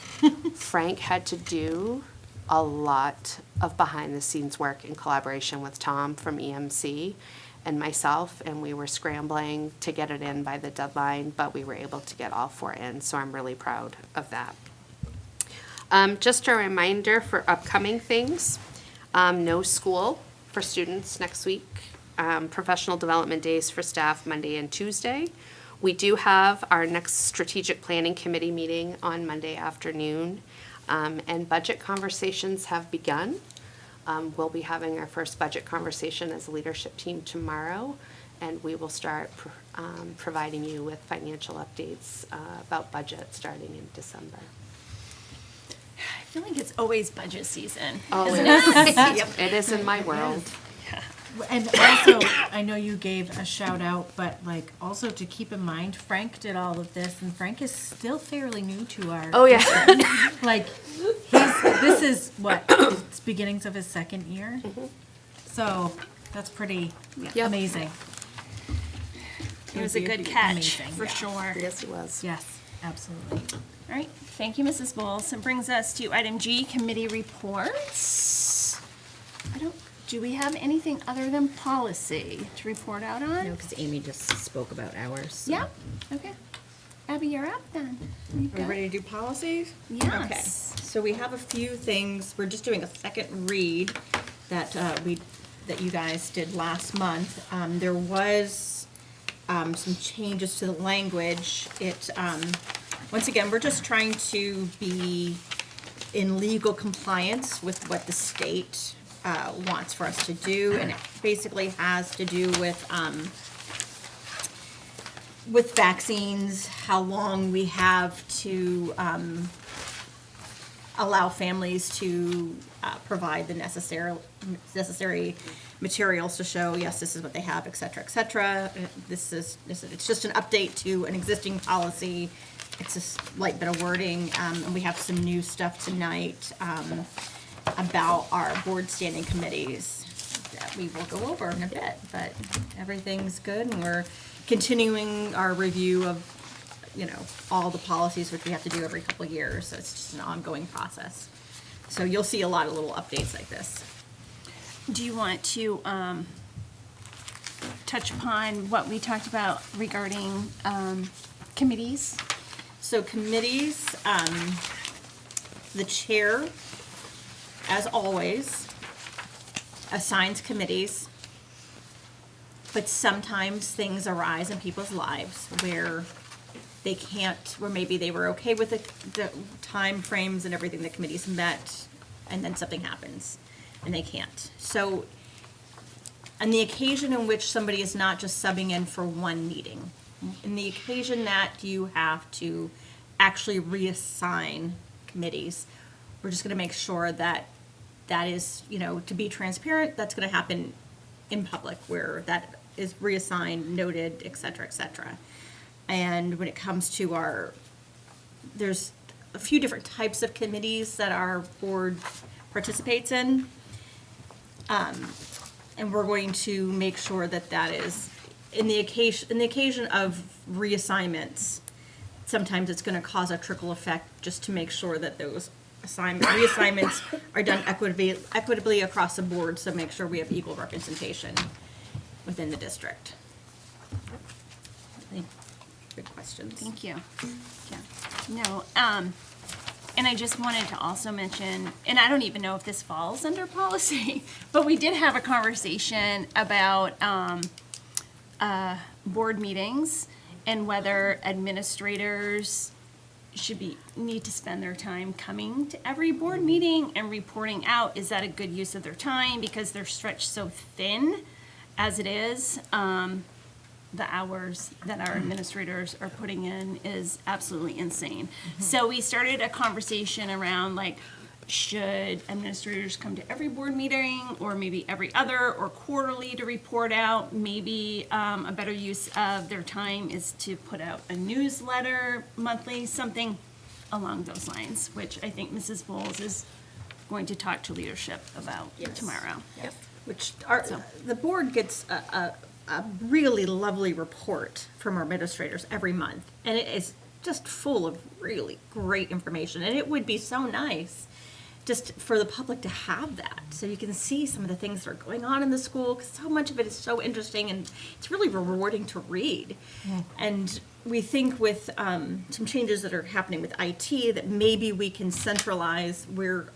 B: Frank had to do a lot of behind-the-scenes work in collaboration with Tom from EMC and myself, and we were scrambling to get it in by the deadline, but we were able to get all 4 in, so I'm really proud of that. Just a reminder for upcoming things, no school for students next week, professional development days for staff Monday and Tuesday. We do have our next strategic planning committee meeting on Monday afternoon, and budget conversations have begun. We'll be having our first budget conversation as a leadership team tomorrow, and we will start providing you with financial updates about budget starting in December.
D: I feel like it's always budget season.
B: Oh,
D: isn't
B: it is.
D: Yep.
B: It is in my world.
E: And also, I know you gave a shout out, but like also to keep in mind, Frank did all of this, and Frank is still fairly new to our.
B: Oh, yeah.
E: district. Like, this is what, it's beginnings of his 2nd year? So that's pretty
B: Yep.
E: amazing.
D: It was a good catch, for sure.
B: Yes, it was.
E: Yes, absolutely.
D: All right, thank you, Mrs. Bowles. It brings us to item G, committee reports. Do we have anything other than policy to report out on?
M: No, because Amy just spoke about ours. So.
D: Yeah, okay. Abby, you're up then. You
A: Are we
D: go.
A: ready to do policies?
D: Yes.
A: Okay, so we have a few things, we're just doing a second read that that you guys did last month. There was some changes to the language. Once again, we're just trying to be in legal compliance with what the state wants for us to do, and it basically has to do with vaccines, how long we have to allow families to provide the necessary materials to show, yes, this is what they have, et cetera, et cetera. It's just an update to an existing policy. It's a slight bit of wording, and we have some new stuff tonight about our board standing committees that we will go over in a bit, but everything's good, and we're continuing our review of, all the policies, which we have to do every couple of years, so it's just an ongoing process. So you'll see a lot of little updates like this.
D: Do you want to touch upon what we talked about regarding committees?
A: So committees, the chair, as always, assigns committees, but sometimes things arise in people's lives where they can't, where maybe they were okay with the time frames and everything the committees met, and then something happens and they can't. So on the occasion in which somebody is not just subbing in for one meeting, in the occasion that you have to actually reassign committees. We're just gonna make sure that that is, to be transparent, that's gonna happen in public, where that is reassigned, noted, et cetera, et cetera. And when it comes to there's a few different types of committees that our board participates in. And we're going to make sure that that is, in the occasion of reassignments, sometimes it's gonna cause a trickle effect, just to make sure that those reassignments are done equitably across the board, so make sure we have equal representation within the district. I think, good questions.
D: Thank you. Yeah. No, and I just wanted to also mention, and I don't even know if this falls under policy, but we did have a conversation about board meetings and whether administrators need to spend their time coming to every board meeting and reporting out. Is that a good use of their time? Because they're stretched so thin as it is. The hours that our administrators are putting in is absolutely insane. So we started a conversation around, like, should administrators come to every board meeting, or maybe every other, or quarterly to report out? Maybe a better use of their time is to put out a newsletter monthly, something along those lines, which I think Mrs. Bowles is going to talk to leadership about tomorrow.
A: Yes. Which the board gets a really lovely report from our administrators every month, and it is just full of really great information, and it would be so nice just for the public to have that, so you can see some of the things that are going on in the school, because so much of it is so interesting, and it's really rewarding to read. And we think with some changes that are happening with IT, that maybe we can centralize where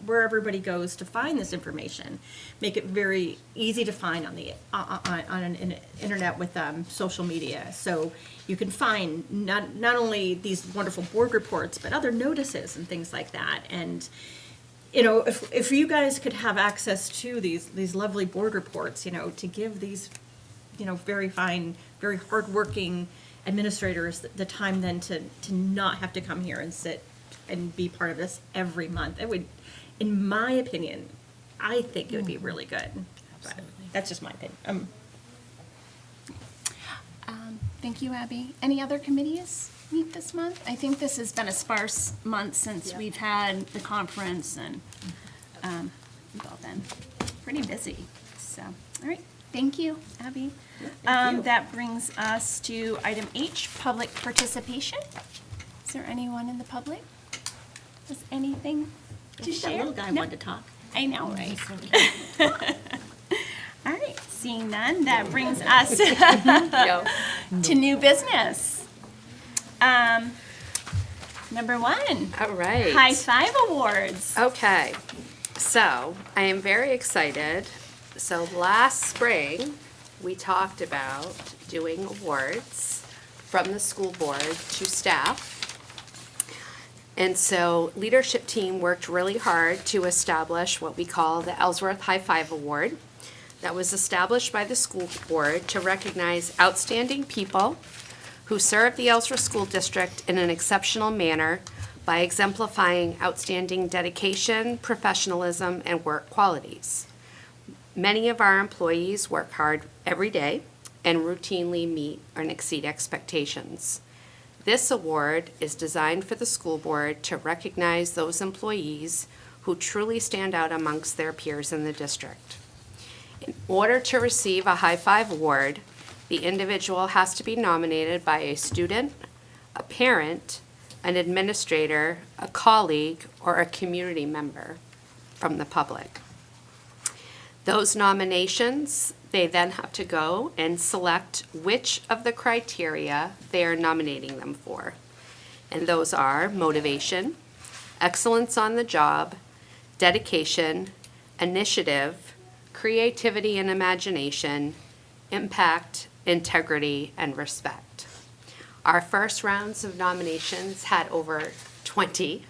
A: everybody goes to find this information, make it very easy to find on the on an internet with social media, so you can find not only these wonderful board reports, but other notices and things like that. And if you guys could have access to these lovely board reports, to give these very fine, very hardworking administrators the time then to not have to come here and sit and be part of this every month, it would, in my opinion, I think it would be really good. But that's just my opinion.
D: Thank you, Abby. Any other committees meet this month? I think this has been a sparse month since we've had the conference, and we've all been pretty busy. So, all right, thank you, Abby. That brings us to item H, public participation. Is there anyone in the public? Has anything to share?
A: That little guy wanted to talk.
D: I know, right? All right, seeing none, that brings us to new business. Number one.
B: All right.
D: High Five Awards.
B: Okay, so I am very excited. So last spring, we talked about doing awards from the school board to staff. And so leadership team worked really hard to establish what we call the Ellsworth High Five Award. That was established by the school board to recognize outstanding people who serve the Ellsworth School District in an exceptional manner by exemplifying outstanding dedication, professionalism, and work qualities. Many of our employees work hard every day and routinely meet and exceed expectations. This award is designed for the school board to recognize those employees who truly stand out amongst their peers in the district. In order to receive a High Five Award, the individual has to be nominated by a student, a parent, an administrator, a colleague, or a community member from the public. Those nominations, they then have to go and select which of the criteria they are nominating them for. And those are motivation, excellence on the job, dedication, initiative, creativity and imagination, impact, integrity, and respect. Our first rounds of nominations had over 20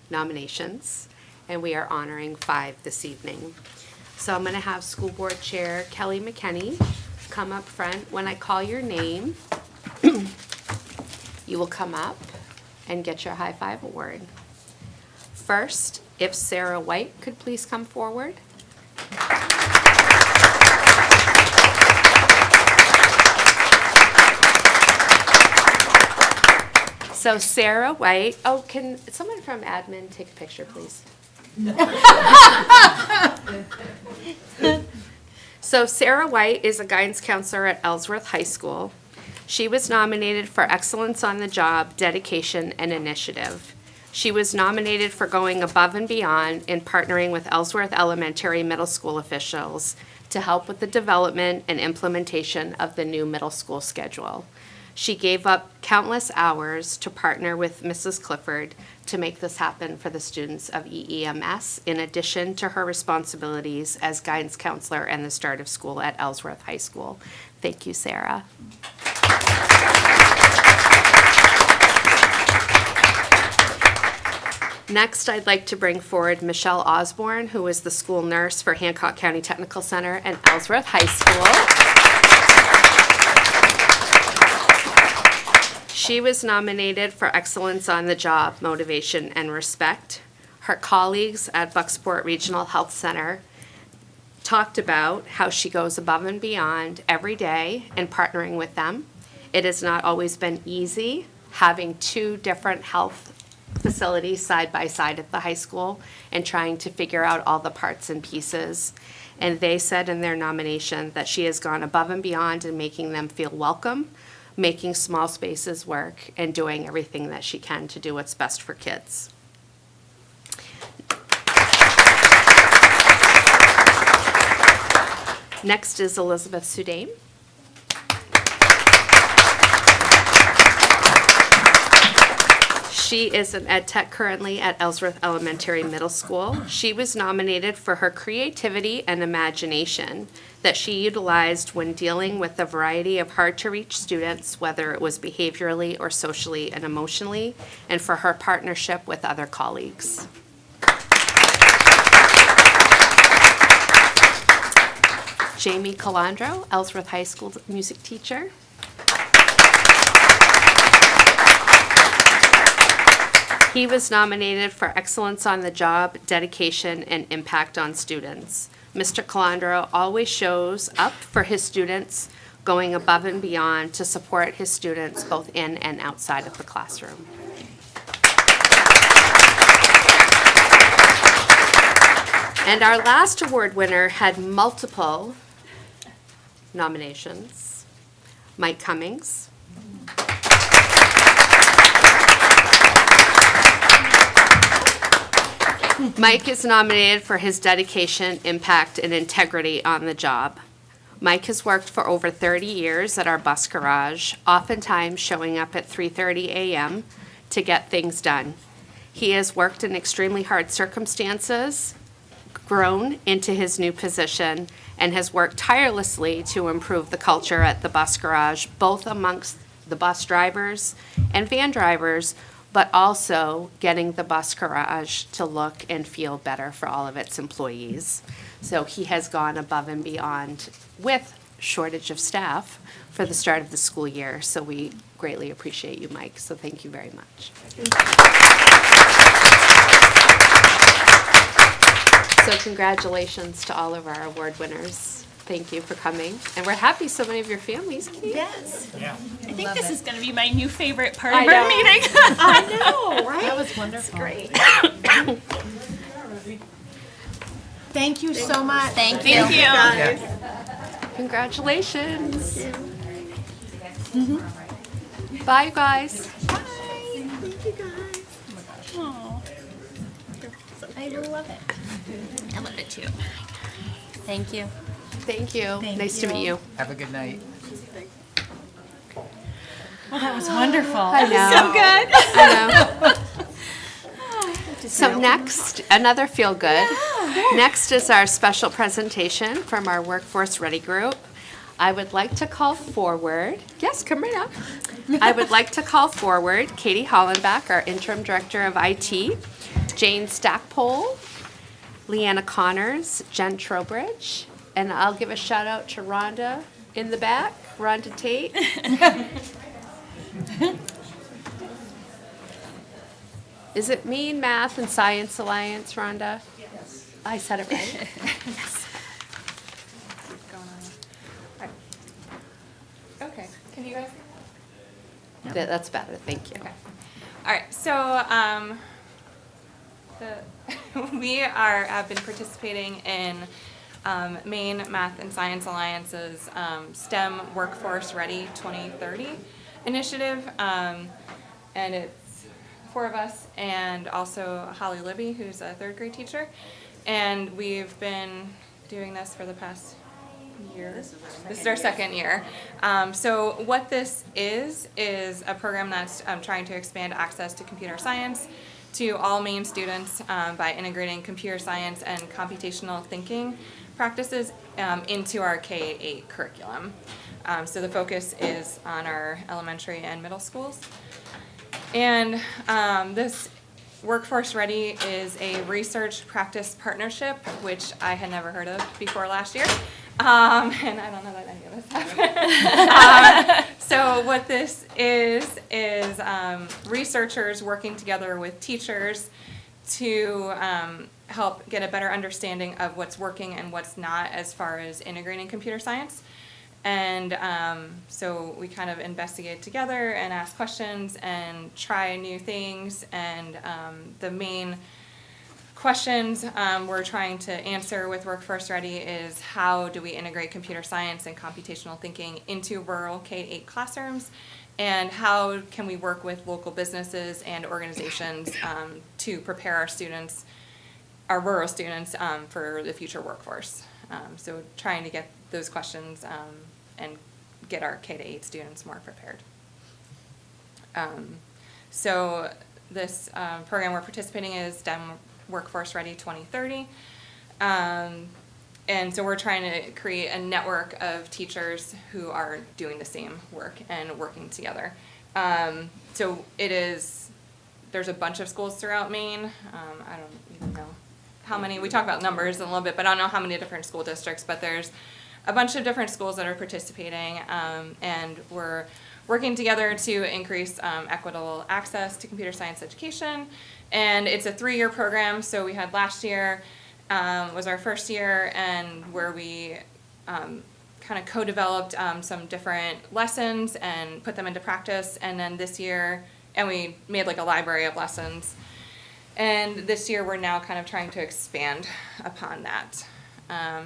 B: nominations, and we are honoring 5 this evening. So I'm going to have School Board Chair Kelly McKinney come up front. When I call your name, you will come up and get your high five award. First, if Sarah White could please come forward. So Sarah White, oh, can someone from admin take a picture, please? So Sarah White is a guidance counselor at Ellsworth High School. She was nominated for Excellence on the Job, Dedication, and Initiative. She was nominated for going above and beyond in partnering with Ellsworth Elementary Middle School officials to help with the development and implementation of the new middle school schedule. She gave up countless hours to partner with Mrs. Clifford to make this happen for the students of EEMS, in addition to her responsibilities as guidance counselor and the start of school at Ellsworth High School. Thank you, Sarah. Next, I'd like to bring forward Michelle Osborne, who is the school nurse for Hancock County Technical Center and Ellsworth High School. She was nominated for Excellence on the Job, Motivation, and Respect. Her colleagues at Bucksport Regional Health Center talked about how she goes above and beyond every day in partnering with them. It has not always been easy having two different health facilities side by side at the high school and trying to figure out all the parts and pieces. And they said in their nomination that she has gone above and beyond in making them feel welcome, making small spaces work, and doing everything that she can to do what's best for kids. Next is Elizabeth Sudame. She is an ed tech currently at Ellsworth Elementary Middle School. She was nominated for her creativity and imagination that she utilized when dealing with a variety of hard-to-reach students, whether it was behaviorally or socially and emotionally, and for her partnership with other colleagues. Jamie Calandro, Ellsworth High School music teacher. He was nominated for Excellence on the Job, Dedication, and Impact on Students. Mr. Calandro always shows up for his students, going above and beyond to support his students both in and outside of the classroom. And our last award winner had multiple nominations. Mike Cummings. Mike is nominated for his dedication, impact, and integrity on the job. Mike has worked for over 30 years at our bus garage, oftentimes showing up at 3:30 a.m. to get things done. He has worked in extremely hard circumstances, grown into his new position, and has worked tirelessly to improve the culture at the bus garage, both amongst the bus drivers and van drivers, but also getting the bus garage to look and feel better for all of its employees. So he has gone above and beyond with shortage of staff for the start of the school year. So we greatly appreciate you, Mike. So thank you very much. So congratulations to all of our award winners. Thank you for coming. And we're happy so many of your families came.
D: Yes.
K: Yeah.
D: I think this is going to be my new favorite part
B: I
D: of our
B: know.
D: meeting.
B: I know, right?
E: That was wonderful.
D: Great.
E: Thank you so much.
D: Thank you.
B: Congratulations. Bye, guys.
D: Oh, I love it. I love it too. Thank you.
B: Thank you.
E: Thank
B: Nice to
E: you.
B: meet you.
P: Have a good night.
E: Well, that was wonderful.
B: I know.
D: So good.
B: I know. So next, another feel good. Next is our special presentation from our Workforce Ready group. I would like to call forward, yes, come right up. I would like to call forward Katie Hollenbach, our interim director of IT, Jane Stackpole, Leanna Connors, Jen Trowbridge, and I'll give a shout out to Rhonda in the back, Rhonda Tate. Is it Maine Math and Science Alliance, Rhonda? Yes. I said it right.
P: Okay, can you guys?
B: That's better, thank you.
P: Okay. All right, so we have been participating in Maine Math and Science Alliance's STEM Workforce Ready 2030 initiative, and it's 4 of us and also Holly Libby, who's a 3rd grade teacher, and we've been doing this for the past year. This is our 2nd year. So what this is a program that's trying to expand access to computer science to all Maine students by integrating computer science and computational thinking practices into our K-8 curriculum. So the focus is on our elementary and middle schools. And this Workforce Ready is a research practice partnership, which I had never heard of before last year. And I don't know that any of us have. So what this is researchers working together with teachers to help get a better understanding of what's working and what's not as far as integrating computer science. And so we kind of investigate together and ask questions and try new things. And the main questions we're trying to answer with Workforce Ready is how do we integrate computer science and computational thinking into rural K-8 classrooms, and how can we work with local businesses and organizations to prepare our students, our rural students, for the future workforce. So trying to get those questions and get our K-8 students more prepared. So this program we're participating in is STEM Workforce Ready 2030. And so we're trying to create a network of teachers who are doing the same work and working together. So there's a bunch of schools throughout Maine. I don't even know how many, we talk about numbers in a little bit, but I don't know how many different school districts, but there's a bunch of different schools that are participating, and we're working together to increase equitable access to computer science education. And it's a 3-year program, so we had last year was our first year, and where we kind of co-developed some different lessons and put them into practice. And then this year, and we made like a library of lessons. And this year we're now kind of trying to expand upon that.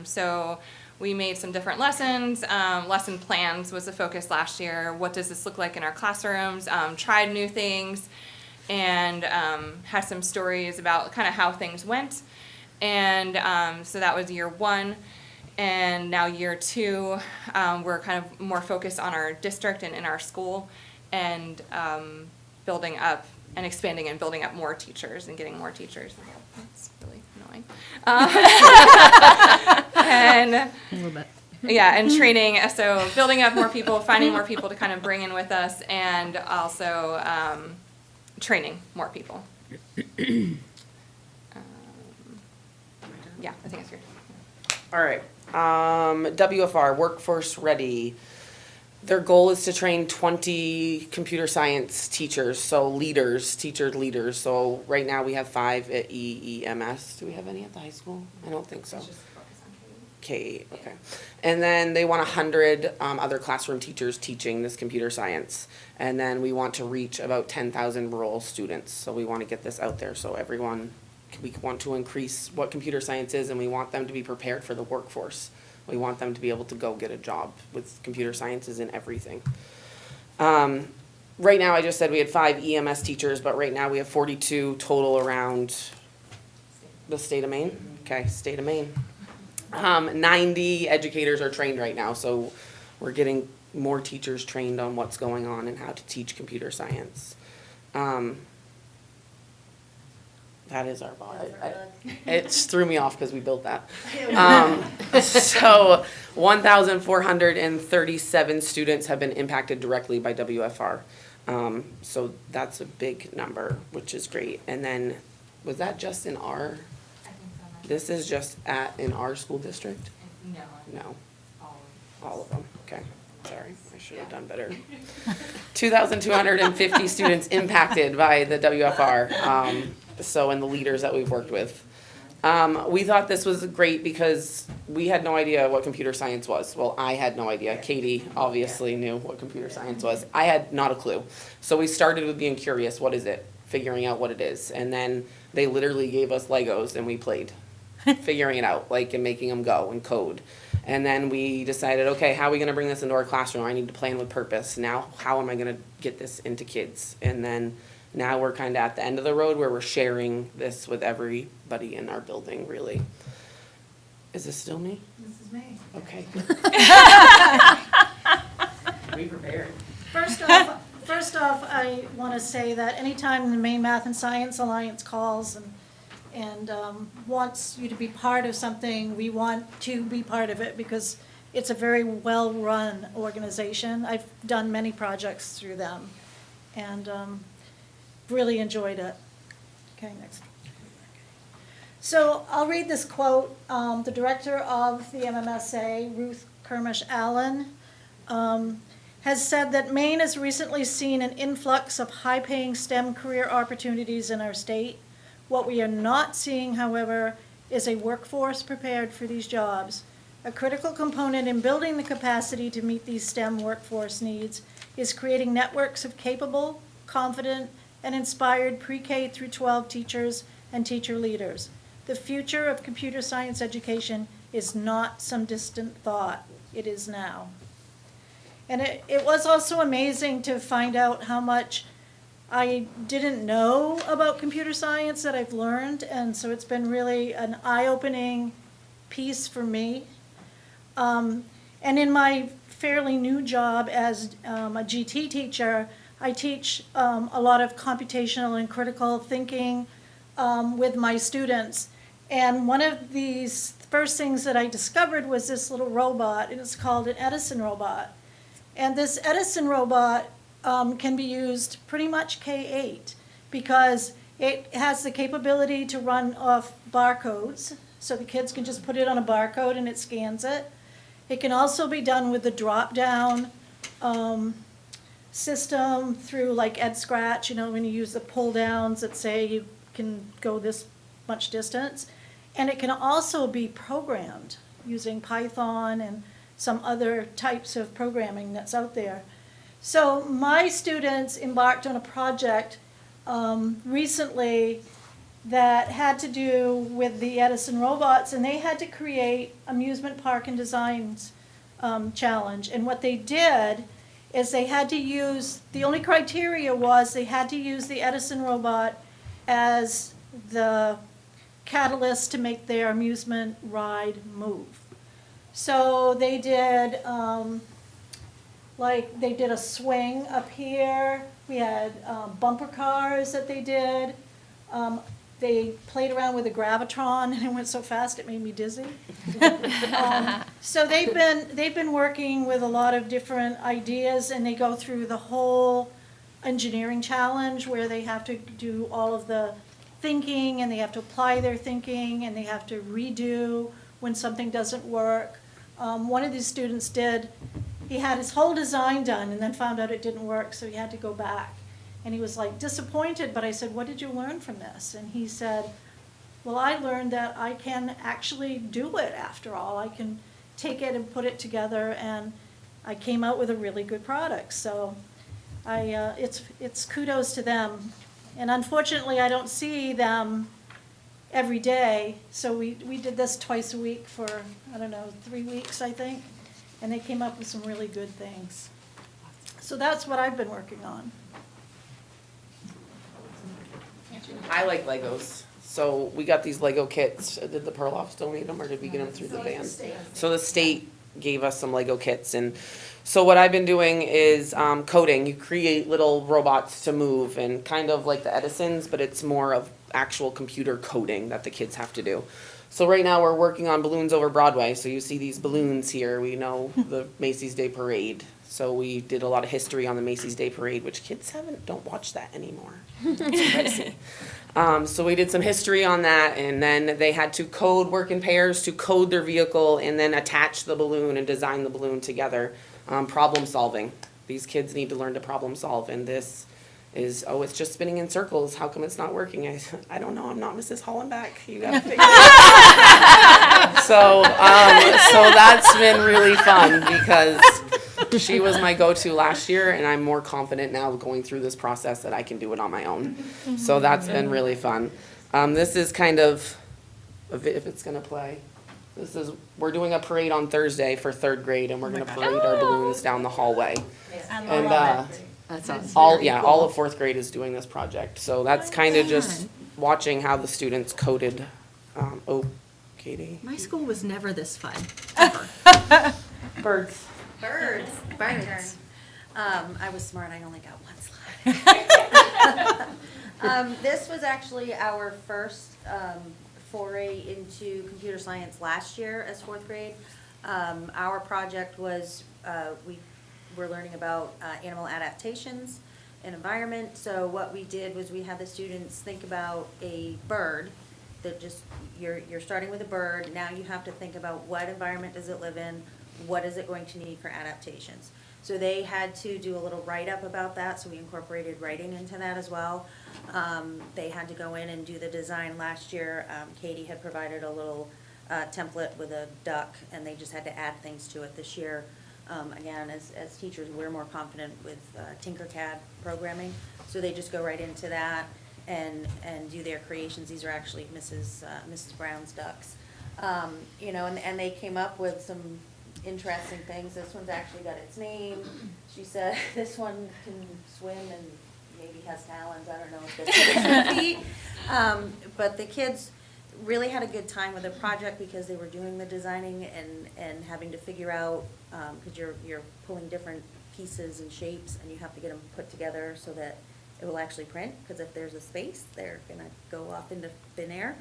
P: So we made some different lessons. Lesson plans was the focus last year. What does this look like in our classrooms? Tried new things, and had some stories about kind of how things went. And so that was year 1. And now year 2, we're kind of more focused on our district and in our school, and building up and expanding and building up more teachers and getting more teachers. That's really annoying. And
E: A little bit.
P: yeah, and training. So building up more people, finding more people to kind of bring in with us, and also training more people. Yeah, I think that's good.
Q: All right. WFR, Workforce Ready. Their goal is to train 20 computer science teachers, so leaders, teacher leaders. So right now we have 5 at EEMS. Do we have any at the high school? I don't think so. K-8, okay. And then they want 100 other classroom teachers teaching this computer science. And then we want to reach about 10,000 rural students. So we want to get this out there so everyone, we want to increase what computer science is, and we want them to be prepared for the workforce. We want them to be able to go get a job with computer sciences and everything. Right now, I just said we had 5 EMS teachers, but right now we have 42 total around the state of Maine. Okay, state of Maine. 90 educators are trained right now, so we're getting more teachers trained on what's going on and how to teach computer science. That is our ball. It threw me off because we built that. So 1,437 students have been impacted directly by WFR. So that's a big number, which is great. And then, was that just in our? This is just in our school district?
P: No.
Q: No. All of them, okay. sorry, I should have done better. 2,250 students impacted by the WFR, and the leaders that we've worked with. We thought this was great because we had no idea what computer science was. Well, I had no idea. Katie obviously knew what computer science was. I had not a clue. So we started with being curious, what is it? Figuring out what it is. And then they literally gave us Legos and we played, figuring it out, and making them go and code. And then we decided, okay, how are we gonna bring this into our classroom? I need to plan with purpose. Now, how am I gonna get this into kids? And then now we're kind of at the end of the road where we're sharing this with everybody in our building, really. Is this still me?
F: This is me.
Q: Okay. We prepared.
F: First off, I want to say that anytime the Maine Math and Science Alliance calls and wants you to be part of something, we want to be part of it because it's a very well-run organization. I've done many projects through them and really enjoyed it. Okay, next. So I'll read this quote. The director of the MMSA, Ruth Kermish-Allen, has said that Maine has recently seen an influx of high-paying STEM career opportunities in our state. What we are not seeing, however, is a workforce prepared for these jobs. A critical component in building the capacity to meet these STEM workforce needs is creating networks of capable, confident, and inspired pre-K through 12 teachers and teacher leaders. The future of computer science education is not some distant thought. It is now. And it was also amazing to find out how much I didn't know about computer science that I've learned, and so it's been really an eye-opening piece for me. And in my fairly new job as a GT teacher, I teach a lot of computational and critical thinking with my students. And one of these first things that I discovered was this little robot, and it's called an Edison robot. And this Edison robot can be used pretty much K-8 because it has the capability to run off barcodes. So the kids can just put it on a barcode and it scans it. It can also be done with the drop-down system through like Ed Scratch, when you use the pull downs that say you can go this much distance. And it can also be programmed using Python and some other types of programming that's out there. So my students embarked on a project recently that had to do with the Edison robots, and they had to create amusement park and designs challenge. And what they did is they had to use, the only criteria was they had to use the Edison robot as the catalyst to make their amusement ride move. So they did, they did a swing up here. We had bumper cars that they did. They played around with a gravitron, and it went so fast it made me dizzy. So they've been working with a lot of different ideas, and they go through the whole engineering challenge where they have to do all of the thinking, and they have to apply their thinking, and they have to redo when something doesn't work. One of these students he had his whole design done and then found out it didn't work, so he had to go back. And he was like disappointed, but I said, what did you learn from this? And he said, well, I learned that I can actually do it after all. I can take it and put it together, and I came out with a really good product. So it's kudos to them. And unfortunately, I don't see them every day. So we did this twice a week for, 3 weeks, I think. And they came up with some really good things. So that's what I've been working on.
Q: I like Legos. So we got these Lego kits. Did the Perloffs donate them, or did we get them through the band? So the state gave us some Lego kits. And so what I've been doing is coding. You create little robots to move, and kind of like the Edisons, but it's more of actual computer coding that the kids have to do. So right now we're working on balloons over Broadway. So you see these balloons here. We know the Macy's Day Parade. So we did a lot of history on the Macy's Day Parade, which kids don't watch that anymore. It's crazy. So we did some history on that, and then they had to work in pairs to code their vehicle and then attach the balloon and design the balloon together. Problem solving. These kids need to learn to problem solve, and this is, oh, it's just spinning in circles. How come it's not working? I don't know. I'm not Mrs. Hollenbeck. You gotta figure it out. So that's been really fun because she was my go-to last year, and I'm more confident now going through this process that I can do it on my own. So that's been really fun. This is kind of, if it's gonna play, we're doing a parade on Thursday for 3rd grade, and we're gonna parade our balloons down the hallway. And
B: That's awesome.
Q: all of 4th grade is doing this project. So that's kind of just watching how the students coded. Katie.
A: My school was never this fun.
Q: Birds.
R: Birds.
F: Birds.
R: I was smart, I only got one slide. This was actually our first foray into computer science last year as 4th grade. Our project was, we were learning about animal adaptations and environment. So what we did was we had the students think about a bird that just, you're starting with a bird, now you have to think about what environment does it live in, what is it going to need for adaptations. So they had to do a little write-up about that, so we incorporated writing into that as well. They had to go in and do the design last year. Katie had provided a little template with a duck, and they just had to add things to it this year. Again, as teachers, we're more confident with Tinkercad programming, so they just go right into that and do their creations. These are actually Mrs. Brown's ducks. You know, and they came up with some interesting things. This one's actually got its name. She said this one can swim and maybe has talons. I don't know if it's feet. But the kids really had a good time with the project because they were doing the designing and having to figure out, because you're pulling different pieces and shapes and you have to get them put together so that it will actually print, because if there's a space, they're gonna go off into thin air.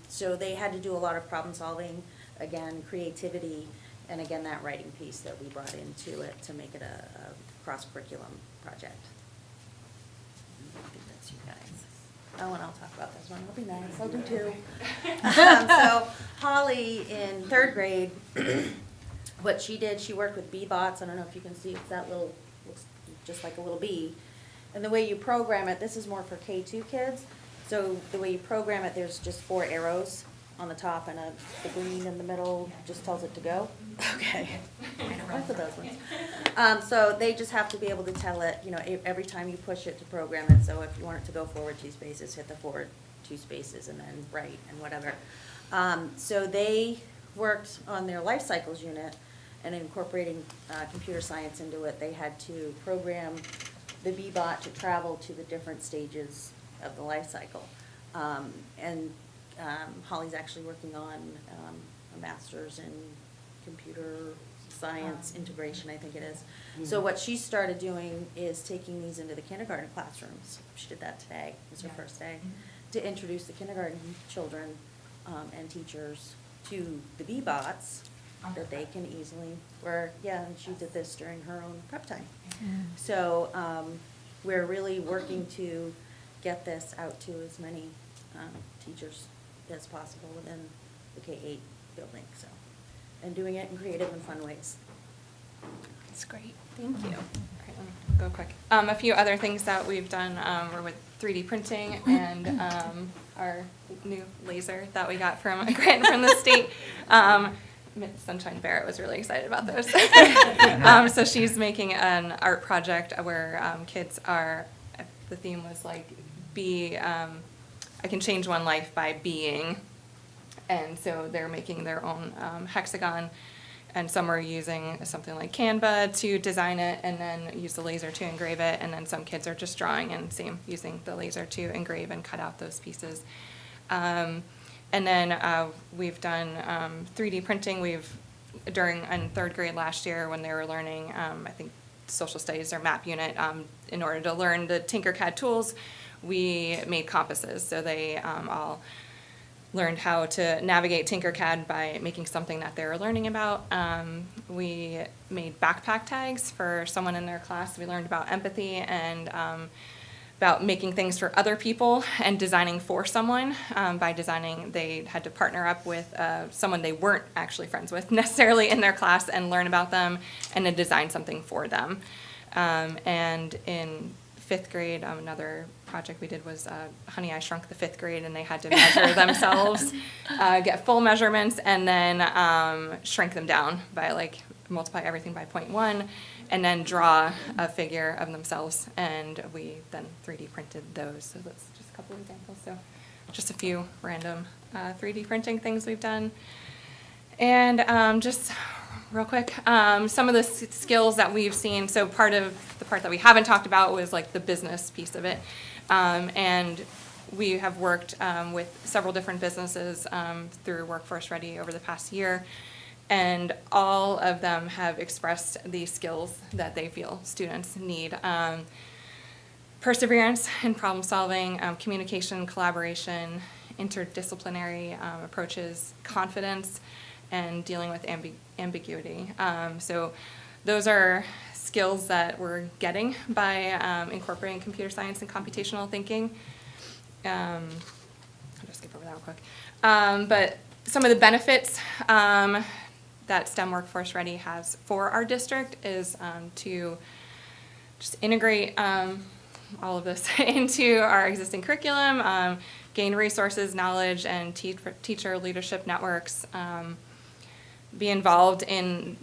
R: So they had to do a lot of problem solving, again, creativity, and again, that writing piece that we brought into it to make it a cross-curriculum project. I think that's you guys. Oh, and I'll talk about this one. It'll be nice. I'll do two. So Holly in 3rd grade, what she did, she worked with bee-bots. I don't know if you can see, it's that little, looks just like a little bee. And the way you program it, this is more for K2 kids. So the way you program it, there's just 4 arrows on the top, and the green in the middle just tells it to go. Okay. Both of those ones. So they just have to be able to tell it, you know, every time you push it to program it. So if you want it to go forward 2 spaces, hit the forward 2 spaces, and then right, and whatever. So they worked on their life cycles unit, and incorporating computer science into it, they had to program the bee-bot to travel to the different stages of the life cycle. Holly's actually working on a master's in computer science integration, I think it is. So what she started doing is taking these into the kindergarten classrooms. She did that today, it was her first day, to introduce the kindergarten children and teachers to the bee-bots that they can easily work. Yeah, and she did this during her own prep time. So we're really working to get this out to as many teachers as possible within the K-8 building, so, and doing it in creative and fun ways.
P: That's great. Thank you. All right, let me go quick. A few other things that we've done were with 3D printing and our new laser that we got from a grant from the state. Sunshine Barrett was really excited about those. So she's making an art project where kids are, the theme was like, I can change one life by being. And so they're making their own hexagon, and some are using something like Canva to design it and then use the laser to engrave it, and then some kids are just drawing and using the laser to engrave and cut out those pieces. And then we've done 3D printing. In 3rd grade last year when they were learning, I think, social studies or map unit, in order to learn the Tinkercad tools, we made compasses. So they all learned how to navigate Tinkercad by making something that they were learning about. We made backpack tags for someone in their class. We learned about empathy and about making things for other people and designing for someone. By designing, they had to partner up with someone they weren't actually friends with necessarily in their class and learn about them and then design something for them. And in 5th grade, another project we did was Honey, I Shrunk the 5th grade, and they had to measure themselves, get full measurements, and then shrink them down by like multiply everything by 0.1, and then draw a figure of themselves, and we then 3D printed those. So that's just a couple of examples. So just a few random 3D printing things we've done. And just real quick, some of the skills that we've seen. So the part that we haven't talked about was like the business piece of it. And we have worked with several different businesses through Workforce Ready over the past year. And all of them have expressed the skills that they feel students need. Perseverance in problem solving, communication, collaboration, interdisciplinary approaches, confidence, and dealing with ambiguity. So those are skills that we're getting by incorporating computer science and computational thinking. I'll just skip over that real quick. But some of the benefits that STEM Workforce Ready has for our district is to just integrate all of this into our existing curriculum, gain resources, knowledge, and teacher leadership networks, be involved in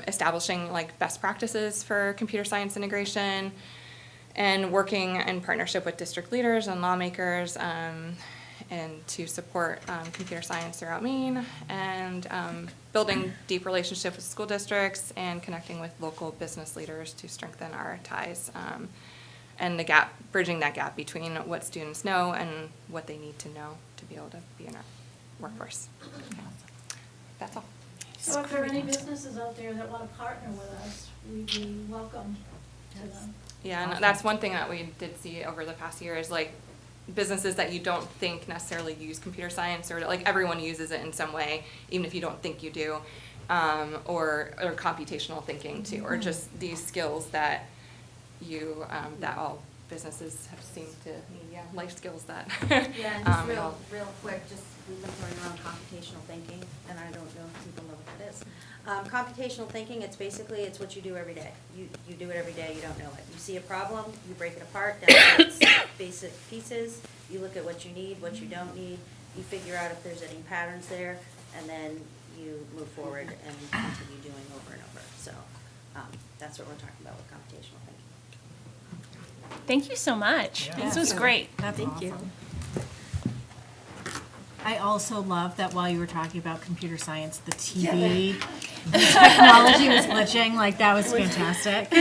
P: establishing like best practices for computer science integration, and working in partnership with district leaders and lawmakers, and to support computer science throughout Maine, and building deep relationships with school districts and connecting with local business leaders to strengthen our ties, and bridging that gap between what students know and what they need to know to be able to be in our workforce. That's all.
F: So if there are any businesses out there that want to partner with us, we'd be welcome to them.
P: Yeah, and that's one thing that we did see over the past year is like businesses that you don't think necessarily use computer science, or like everyone uses it in some way, even if you don't think you do, or computational thinking too, or just these skills that you that all businesses have seemed to need, life skills that.
R: Yeah, and just real quick, just we've been throwing around computational thinking, and I don't know if people know what that is. Computational thinking, it's what you do every day. You do it every day, you don't know it. You see a problem, you break it apart down to its basic pieces, you look at what you need, what you don't need, you figure out if there's any patterns there, and then you move forward and continue doing over and over. So that's what we're talking about with computational thinking.
D: Thank you so much. This was great.
E: Thank you. I also love that while you were talking about computer science, the TV and the technology was glitching. Like, that was fantastic.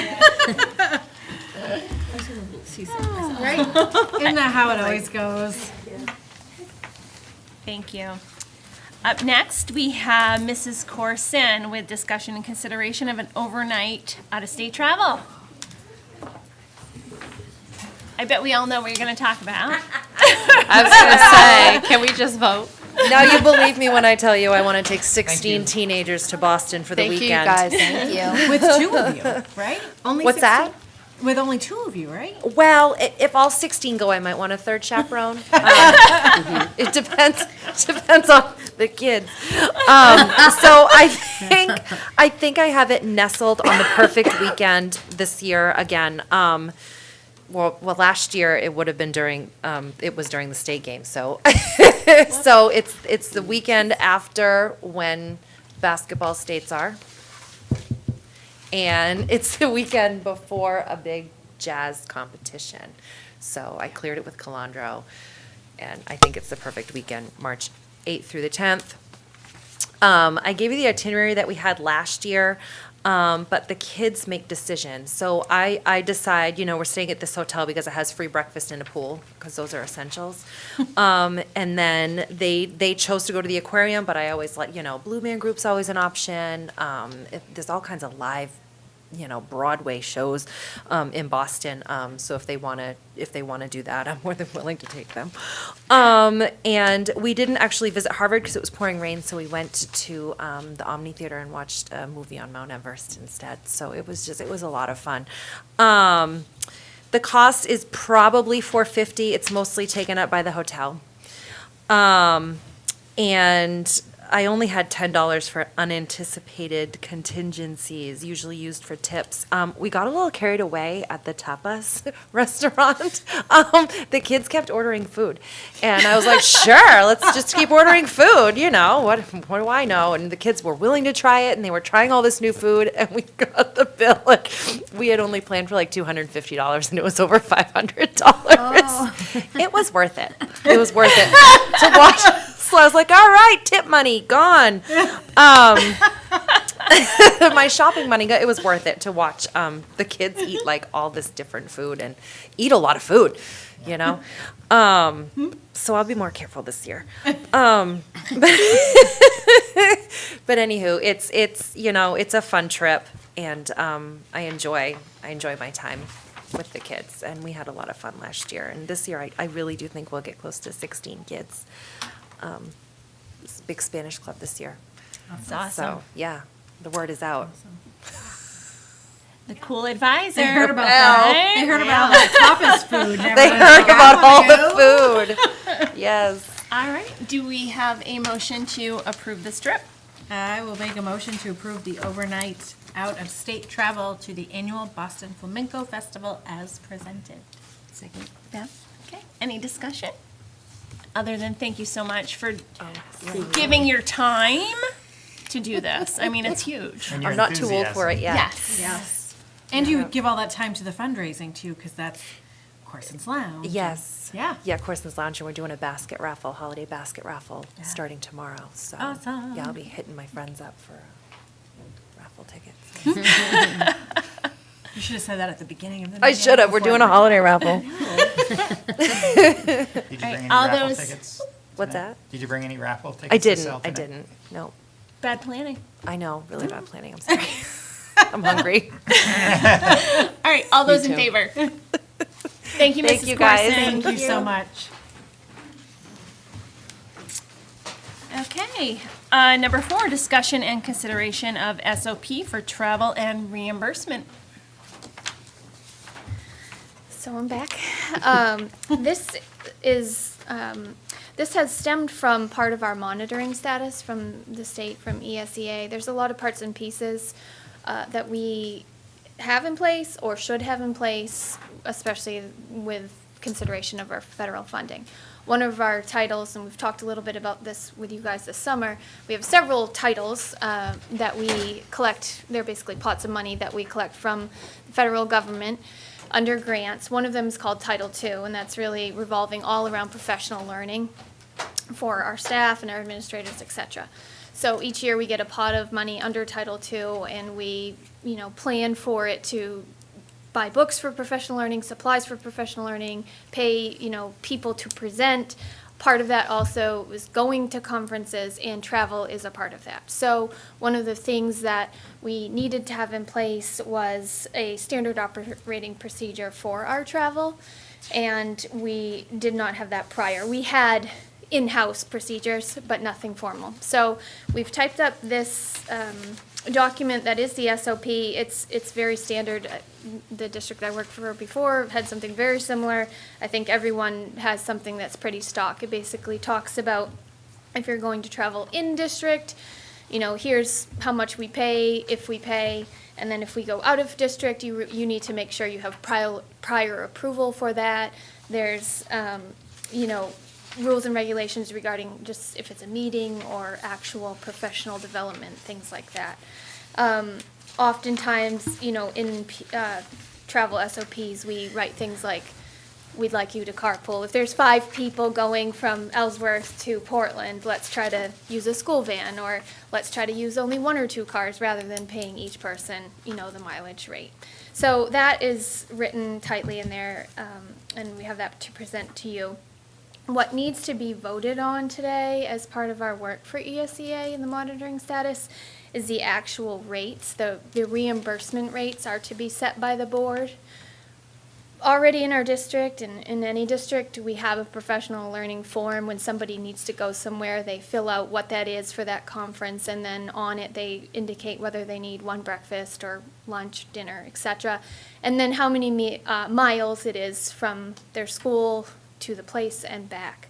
E: Right? Isn't that how it always goes?
D: Thank you. Up next, we have Mrs. Corson with discussion and consideration of an overnight out-of-state travel. I bet we all know what you're going to talk about.
S: I was going to say, can we just vote?
T: Now you believe me when I tell you I want to take 16 teenagers to Boston for the
S: Thank you,
T: weekend.
S: guys. Thank you.
E: With 2 of you, right? Only
T: What's
E: 16?
T: that?
E: With only 2 of you, right?
T: Well, if all 16 go, I might want a third chaperone. It depends on the kids. So I think I have it nestled on the perfect weekend this year again. Well, last year it would have been during the state game. So so it's the weekend after when basketball states are. And it's the weekend before a big jazz competition. So I cleared it with Calandro, and I think it's the perfect weekend, March 8th through the 10th. I gave you the itinerary that we had last year, but the kids make decisions. So I decide, we're staying at this hotel because it has free breakfast and a pool, because those are essentials. And then they chose to go to the aquarium, but I always let, Blue Man Group's always an option. There's all kinds of live Broadway shows in Boston. So if they want to do that, I'm more than willing to take them. And we didn't actually visit Harvard because it was pouring rain, so we went to the Omni Theater and watched a movie on Mount Everest instead. So it was a lot of fun. The cost is probably $450. It's mostly taken up by the hotel. And I only had $10 for unanticipated contingencies, usually used for tips. We got a little carried away at the tapas restaurant. The kids kept ordering food. And I was like, sure, let's just keep ordering food, you know, what do I know? And the kids were willing to try it, and they were trying all this new food, and we got the bill, and we had only planned for like $250, and it was over $500. It was worth it. It was worth it to watch. So I was like, all right, tip money, gone. My shopping money, it was worth it to watch the kids eat like all this different food and eat a lot of food, you know. So I'll be more careful this year. But anywho, it's you know, it's a fun trip, and I enjoy my time with the kids, and we had a lot of fun last year. And this year, I really do think we'll get close to 16 kids. It's a big Spanish club this year.
D: That's awesome.
T: So, yeah, the word is out.
D: The cool advisor.
E: They heard about that. They heard about all that tapas food.
T: They heard about all the food. Yes.
D: All right. Do we have a motion to approve this trip?
E: I will make a motion to approve the overnight out-of-state travel to the annual Boston Flamenco Festival as presented.
D: Second. Beth? Okay. Any discussion? Other than thank you so much for giving your time to do this. I mean, it's huge.
T: I'm not too old for it yet.
D: Yes.
E: Yes. And you give all that time to the fundraising too, because that's Corson's Lounge.
T: Yes.
E: Yeah.
T: Yeah, Corson's Lounge, and we're doing a basket raffle, holiday basket raffle, starting tomorrow. So
E: Awesome.
T: yeah, I'll be hitting my friends up for raffle tickets.
E: You should have said that at the beginning of the
T: I
E: meeting
T: should have. We're
E: before
T: doing a
E: we-
T: holiday raffle.
F: Did you bring any
D: all
F: raffle
D: those-
F: tickets?
T: What's
F: today?
T: that?
F: Did you bring any raffle tickets?
T: I
F: to
T: didn't.
F: sell
T: I
F: today?
T: didn't. No.
D: Bad planning.
T: I know. Really bad planning. I'm sorry. I'm hungry.
D: All right. All those in
T: too.
D: favor? Thank you, Mrs.
T: Thank you, guys.
D: Corson.
E: Thank you so much.
D: Okay. Number 4, discussion and consideration of SOP for travel and reimbursement.
O: So I'm back. This has stemmed from part of our monitoring status from the state, from ESEA. There's a lot of parts and pieces that we have in place or should have in place, especially with consideration of our federal funding. One of our titles, and we've talked a little bit about this with you guys this summer, we have several titles that we collect. They're basically pots of money that we collect from the federal government under grants. One of them is called Title II, and that's really revolving all around professional learning for our staff and our administrators, etc. So each year we get a pot of money under Title II, and we, plan for it to buy books for professional learning, supplies for professional learning, pay, people to present. Part of that also is going to conferences, and travel is a part of that. So one of the things that we needed to have in place was a standard operating procedure for our travel, and we did not have that prior. We had in-house procedures, but nothing formal. So we've typed up this document that is the SOP. It's very standard. The district I worked for before had something very similar. I think everyone has something that's pretty stock. It basically talks about if you're going to travel in district, here's how much we pay, if we pay, and then if we go out of district, you need to make sure you have prior approval for that. There's, rules and regulations regarding just if it's a meeting or actual professional development, things like that. Oftentimes, in travel SOPs, we write things like, we'd like you to carpool. If there's 5 people going from Ellsworth to Portland, let's try to use a school van, or let's try to use only 1 or 2 cars rather than paying each person, the mileage rate. So that is written tightly in there, and we have that to present to you. What needs to be voted on today as part of our work for ESEA in the monitoring status is the actual rates. The reimbursement rates are to be set by the board. already in our district and in any district, we have a professional learning form. When somebody needs to go somewhere, they fill out what that is for that conference, and then on it they indicate whether they need one breakfast or lunch, dinner, etc. And then how many miles it is from their school to the place and back.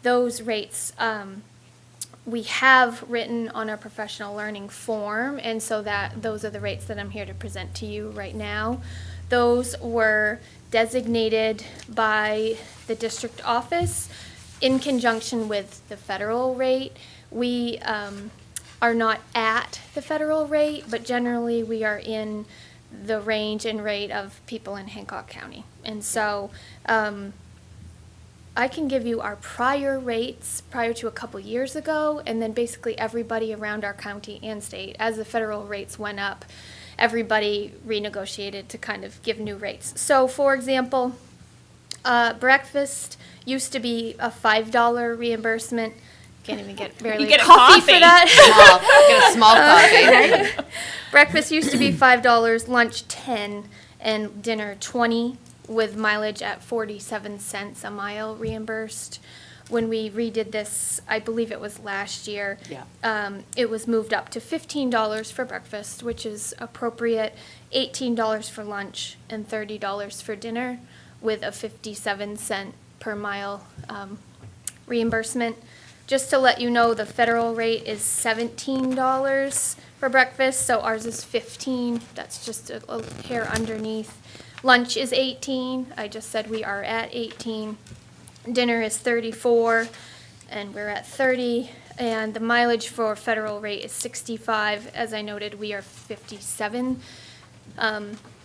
O: Those rates we have written on our professional learning form, and so those are the rates that I'm here to present to you right now. Those were designated by the district office in conjunction with the federal rate. We are not at the federal rate, but generally we are in the range and rate of people in Hancock County. And so I can give you our prior rates prior to a couple years ago, and then basically everybody around our county and state. As the federal rates went up, everybody renegotiated to kind of give new rates. So, for example, breakfast used to be a $5 reimbursement. Can't even barely
D: You get a
O: coffee
D: coffee.
O: for that.
T: Get a small coffee.
O: Right? Breakfast used to be $5, lunch $10, and dinner $20, with mileage at 47 cents a mile reimbursed. When we redid this, I believe it was last year, it was moved up to $15 for breakfast, which is appropriate, $18 for lunch, and $30 for dinner, with a 57 cent per mile reimbursement. Just to let you know, the federal rate is $17 for breakfast, so ours is $15. That's just a hair underneath. Lunch is $18. I just said we are at $18. Dinner is $34, and we're at $30. And the mileage for federal rate is $65. As I noted, we are $57.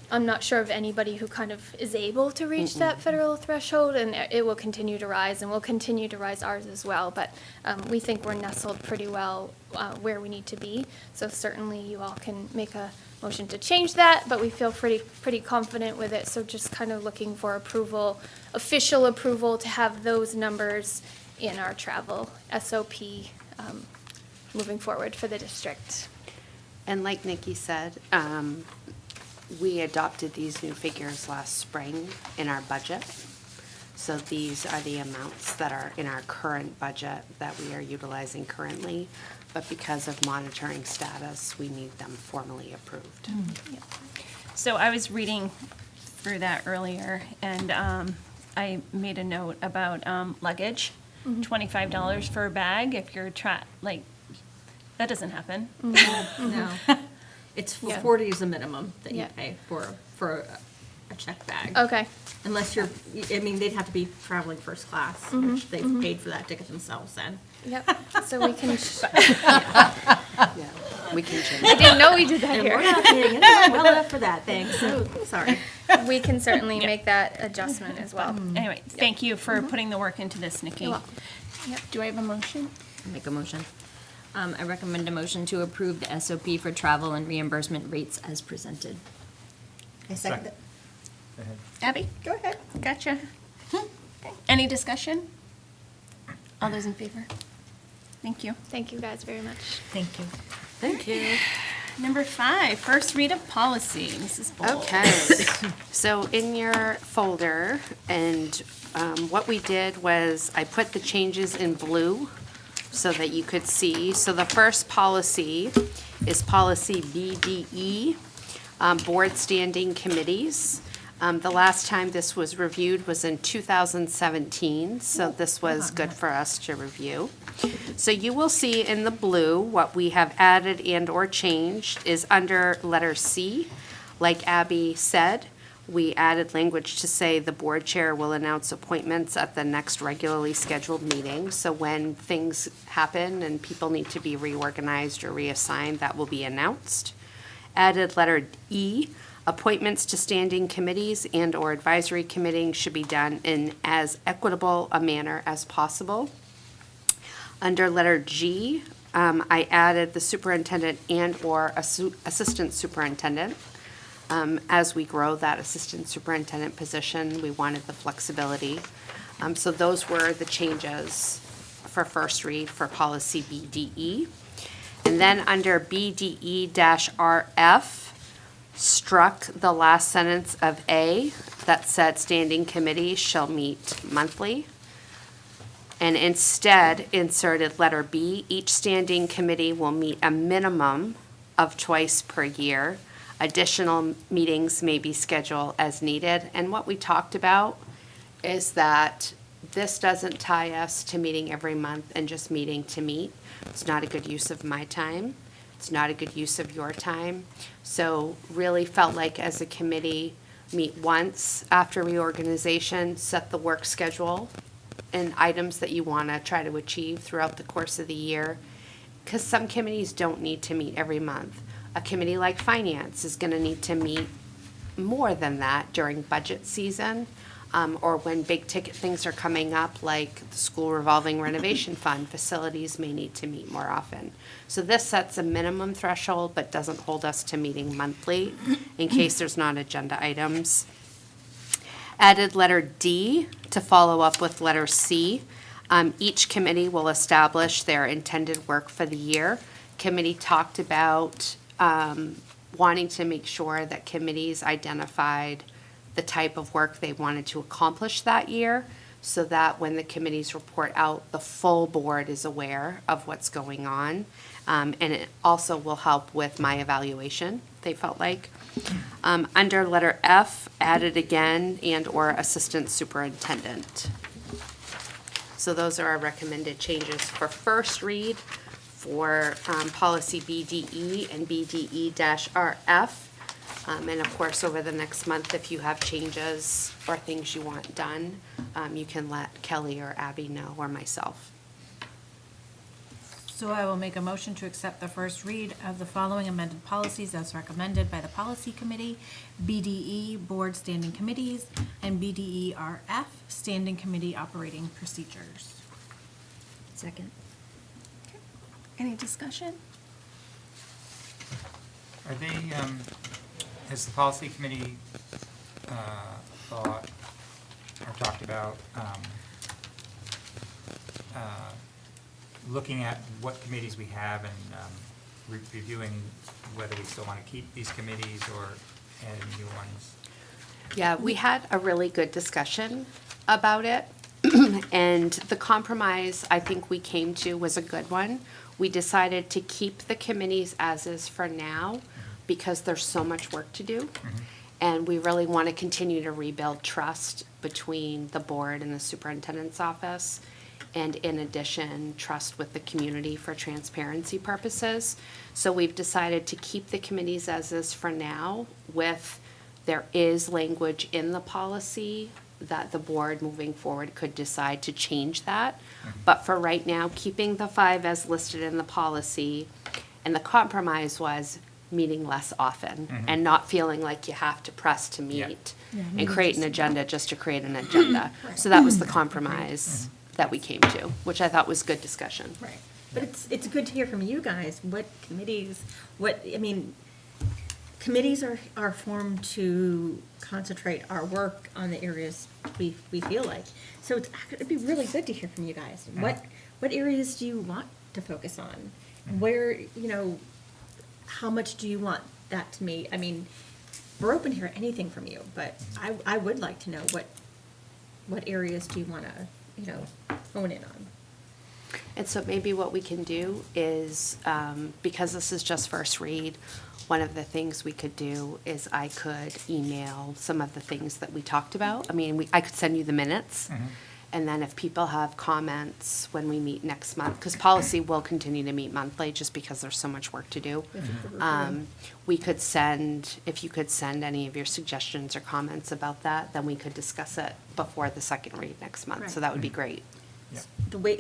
O: I'm not sure of anybody who kind of is able to reach that federal threshold, and it will continue to rise, and we'll continue to rise ours as well. But we think we're nestled pretty well where we need to be. So certainly you all can make a motion to change that, but we feel pretty confident with it. So just kind of looking for approval, official approval, to have those numbers in our travel SOP moving forward for the district.
B: And like Nikki said, we adopted these new figures last spring in our budget. So these are the amounts that are in our current budget that we are utilizing currently. But because of monitoring status, we need them formally approved.
D: So I was reading through that earlier, and I made a note about luggage, $25 for a bag if you're that doesn't happen.
A: No. It's 40 is the minimum that you pay for a check bag.
O: Okay.
A: Unless you're, I mean, they'd have to be traveling first class, which they've paid for that ticket themselves then.
O: Yep. So we can.
B: We can change.
O: I didn't know we did that
A: And
O: here.
A: we're not paying anyone well enough for that, thanks. So, sorry.
O: We can certainly make that adjustment as well.
D: Anyway, thank you for putting the work into this, Nikki.
O: You're welcome. Yep.
D: Do I have a motion?
S: Make a motion. I recommend a motion to approve the SOP for travel and reimbursement rates as presented.
A: I second it.
D: Abby?
A: Go ahead.
D: Gotcha. Any discussion? All those in favor? Thank you.
O: Thank you guys very much.
E: Thank you.
B: Thank you.
D: Number 5, first read of policy. Mrs. Bowles.
B: Okay, so in your folder, and what we did was I put the changes in blue so that you could see. So the first policy is policy BDE, board standing committees. The last time this was reviewed was in 2017, so this was good for us to review. So you will see in the blue what we have added and or changed is under letter C. Like Abby said, we added language to say the board chair will announce appointments at the next regularly scheduled meeting. So when things happen and people need to be reorganized or reassigned, that will be announced. Added letter E. Appointments to standing committees and or advisory committees should be done in as equitable a manner as possible. Under letter G, I added the superintendent and or assistant superintendent. As we grow that assistant superintendent position, we wanted the flexibility. So those were the changes for first read for policy BDE. And then under BDE-RF, struck the last sentence of A that said standing committees shall meet monthly, and instead inserted letter B, each standing committee will meet a minimum of twice per year. Additional meetings may be scheduled as needed. And what we talked about is that this doesn't tie us to meeting every month and just meeting to meet. It's not a good use of my time. It's not a good use of your time. So really felt like as a committee, meet once after reorganization, set the work schedule and items that you want to try to achieve throughout the course of the year. Because some committees don't need to meet every month. A committee like finance is going to need to meet more than that during budget season, or when big ticket things are coming up, like the school revolving renovation fund, facilities may need to meet more often. So this sets a minimum threshold, but doesn't hold us to meeting monthly in case there's not agenda items. Added letter D to follow up with letter C. Each committee will establish their intended work for the year. Committee talked about wanting to make sure that committees identified the type of work they wanted to accomplish that year, so that when the committees report out, the full board is aware of what's going on. And it also will help with my evaluation, they felt like. Under letter F, added again, and/or assistant superintendent. So those are our recommended changes for first read for policy BDE and BDE-RF. And of course, over the next month, if you have changes or things you want done, you can let Kelly or Abby know, or myself.
E: So I will make a motion to accept the first read of the following amended policies as recommended by the Policy Committee: BDE, Board Standing Committees, and BDE-RF, Standing Committee Operating Procedures.
S: Second.
D: Any discussion?
U: Are they, has the policy committee thought or talked about looking at what committees we have and reviewing whether we still want to keep these committees or adding new ones?
B: Yeah, we had a really good discussion about it. And the compromise I think we came to was a good one. We decided to keep the committees as is for now because there's so much work to do. And we really want to continue to rebuild trust between the board and the superintendent's office. And in addition, trust with the community for transparency purposes. So we've decided to keep the committees as is for now, with there is language in the policy that the board moving forward could decide to change that. But for right now, keeping the 5 as listed in the policy, and the compromise was meeting less often and not feeling like you have to press to meet and create an agenda just to create an agenda. So that was the compromise that we came to, which I thought was good discussion.
A: Right. But it's good to hear from you guys, what committees, committees are formed to concentrate our work on the areas we feel like. So it'd be really good to hear from you guys. What areas do you want to focus on? Where, how much do you want that to meet? I mean, we're open to hear anything from you, but I would like to know what areas do you want to, hone in on?
B: And so maybe what we can do is, because this is just first read, one of the things we could do is I could email some of the things that we talked about. I mean, I could send you the minutes. And then if people have comments when we meet next month, because policy will continue to meet monthly just because there's so much work to do. We could send, if you could send any of your suggestions or comments about that, then we could discuss it before the second read next month. So that would be great.
A: The way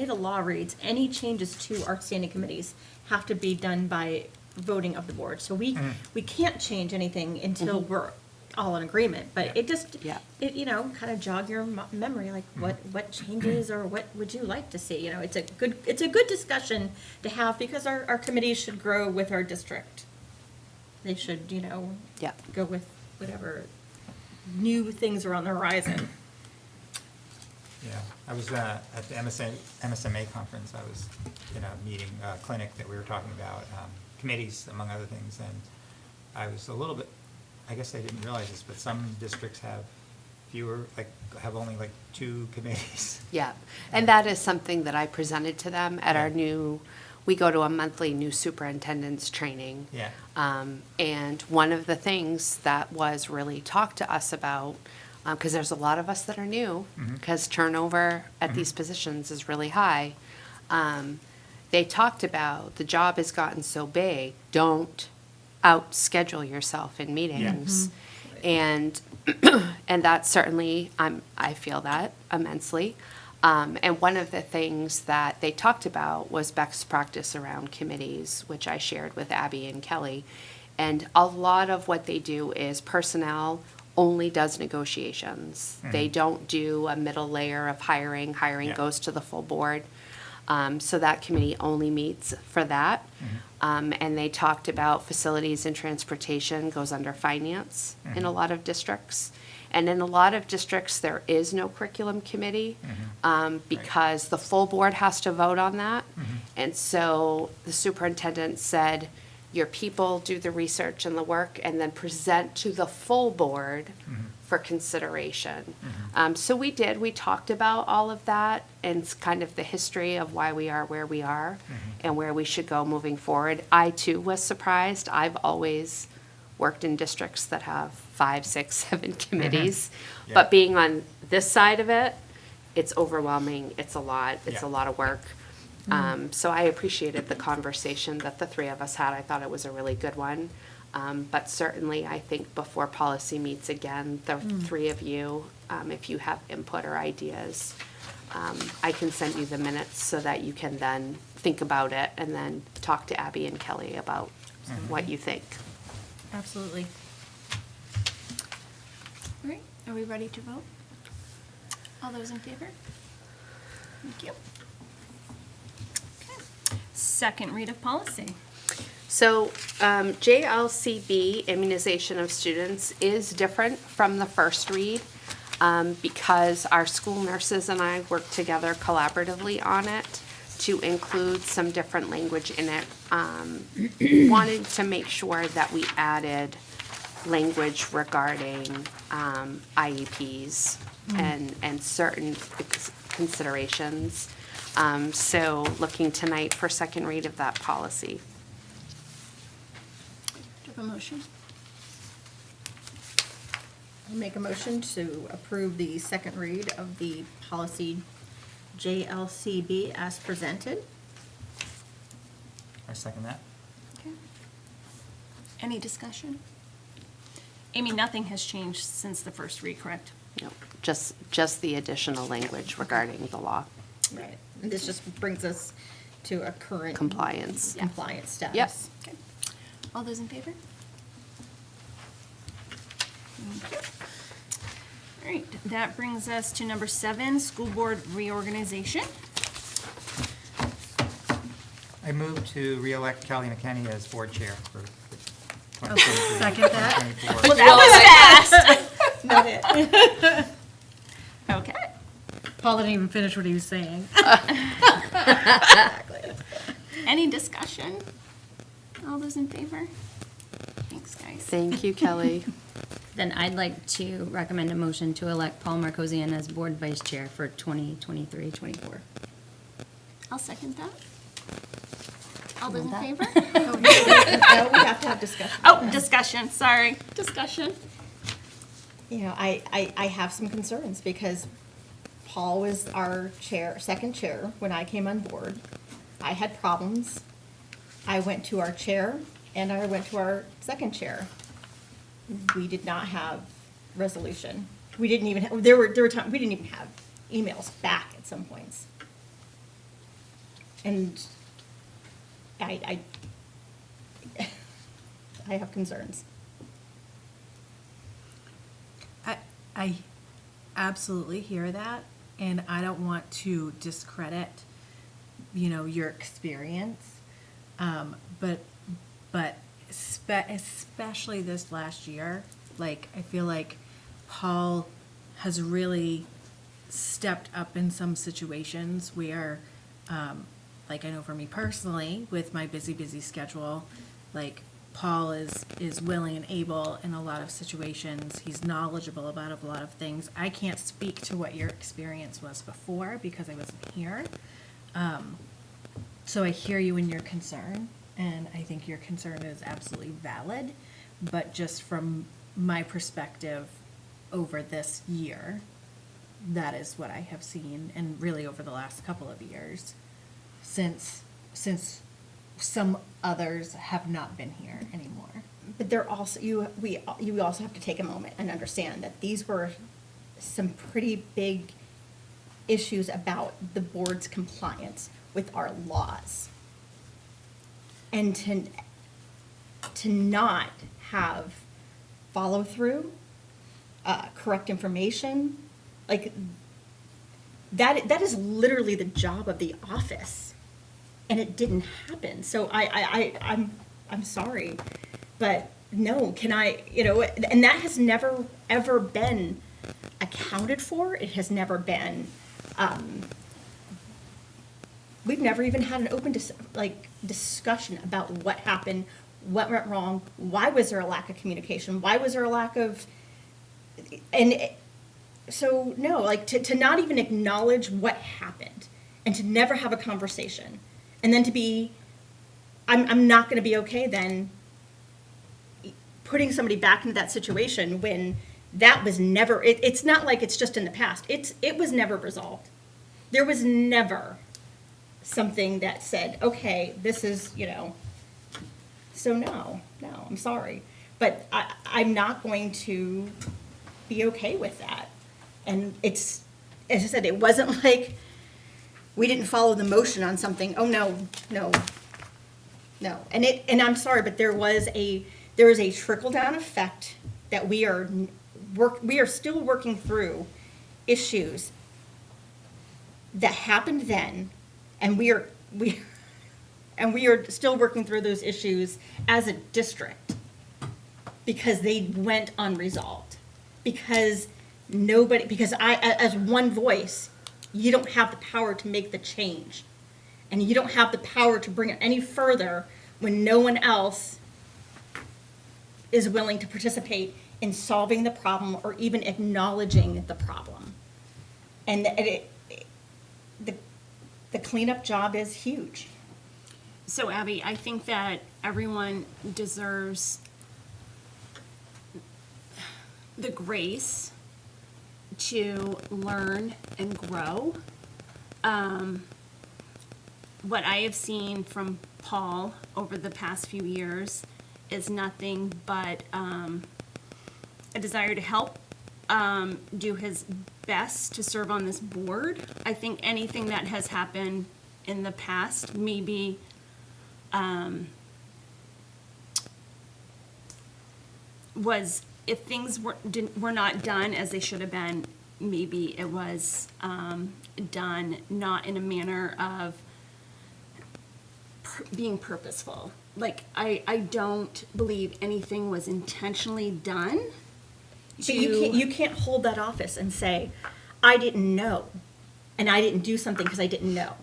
A: the law reads, any changes to our standing committees have to be done by voting of the board. So we can't change anything until we're all in agreement. But it just, kind of jog your memory, like what changes or what would you like to see? It's a good discussion to have because our committees should grow with our district. They should, go with whatever new things are on the horizon.
U: Yeah, I was at the MSMA conference. I was in a meeting, clinic that we were talking about committees, among other things, and I was a little bit, I guess I didn't realize this, but some districts have fewer, have only 2 committees.
B: Yeah, and that is something that I presented to them at our we go to a monthly new superintendent's training.
U: Yeah.
B: And one of the things that was really talked to us about, because there's a lot of us that are new, because turnover at these positions is really high. They talked about the job has gotten so big, don't out-schedule yourself in meetings. And that's certainly, I feel that immensely. And one of the things that they talked about was best practice around committees, which I shared with Abby and Kelly. And a lot of what they do is personnel only does negotiations. They don't do a middle layer of hiring. Hiring goes to the full board. So that committee only meets for that. And they talked about facilities and transportation goes under finance in a lot of districts. And in a lot of districts, there is no curriculum committee because the full board has to vote on that. And so the superintendent said, your people do the research and the work and then present to the full board for consideration. So we talked about all of that and kind of the history of why we are where we are and where we should go moving forward. I too was surprised. I've always worked in districts that have 5, 6, 7 committees. But being on this side of it, it's overwhelming. It's a lot. It's a lot of work. So I appreciated the conversation that the 3 of us had. I thought it was a really good one. But certainly, I think before policy meets again, the 3 of you, if you have input or ideas, I can send you the minutes so that you can then think about it and then talk to Abby and Kelly about what you think.
D: Absolutely. All right, are we ready to vote? All those in favor? Thank you. Okay. Second read of policy.
B: So JLCB, immunization of students, is different from the first read because our school nurses and I worked together collaboratively on it to include some different language in it. Wanted to make sure that we added language regarding IEPs and certain considerations. So looking tonight for second read of that policy.
D: Do you have a motion?
A: I'll make a motion to approve the second read of the policy JLCB as presented.
U: I second that.
D: Okay. Any discussion? Amy, nothing has changed since the first read, correct?
B: No, just the additional language regarding the law.
A: Right. And this just brings us to a current
B: Compliance.
A: status.
B: Yep.
D: Okay. All those in favor? Thank you. All right, that brings us to number 7, school board reorganization.
U: I move to re-elect Kelly McKenney as board chair for
E: Okay, second that.
U: 2024.
D: Well, that was fast.
A: Not it.
D: Okay.
E: Paul didn't even finish what he was saying.
D: Any discussion? All those in favor? Thanks, guys.
B: Thank you, Kelly.
S: Then I'd like to recommend a motion to elect Paul Marcosian as board vice chair for 2023-24.
D: I'll second that. All those in
S: that?
D: favor?
A: No, we have to have discussion.
D: Oh, discussion, sorry. Discussion.
A: You know, I have some concerns because Paul was our second chair when I came on board. I had problems. I went to our chair and I went to our second chair. We did not have resolution. We didn't even have, there were times, we didn't even have emails back at some points. And I have concerns.
E: I absolutely hear that, and I don't want to discredit, your experience. But especially this last year, I feel like Paul has really stepped up in some situations where, I know for me personally, with my busy schedule, Paul is willing and able in a lot of situations. He's knowledgeable about a lot of things. I can't speak to what your experience was before because I wasn't here. So I hear you in your concern, and I think your concern is absolutely valid. But just from my perspective over this year, that is what I have seen, and really over the last couple of years, since some others have not been here anymore.
G: But they're also, you also have to take a moment and understand that these were some pretty big issues about the board's compliance with our laws. And to not have follow through, correct information, like that is literally the job of the office, and it didn't happen. So I'm sorry, but no, can I, and that has never ever been accounted for. It has never been. We've never even had an open discussion about what happened, what went wrong, why was there a lack of communication, why was there a lack of, so no, to not even acknowledge what happened and to never have a conversation, and then to be, I'm not going to be okay then putting somebody back into that situation when that was never, it's not like it's just in the past. It was never resolved. There was never something that said, okay, this is, so no, I'm sorry. But I'm not going to be okay with that. And it's, as I said, it wasn't like we didn't follow the motion on something. Oh, no. And I'm sorry, but there is a trickle-down effect that we are still working through issues that happened then, and we are still working through those issues as a district because they went unresolved. Because I, as one voice, you don't have the power to make the change. And you don't have the power to bring it any further when no one else is willing to participate in solving the problem or even acknowledging the problem. And the cleanup job is huge.
D: So Abby, I think that everyone deserves the grace to learn and grow. What I have seen from Paul over the past few years is nothing but a desire to help, do his best to serve on this board. I think anything that has happened in the past, maybe was, if things were not done as they should have been, maybe it was done not in a manner of being purposeful. Like, I don't believe anything was intentionally done.
G: But you can't hold that office and say, I didn't know, and I didn't do something because I didn't know.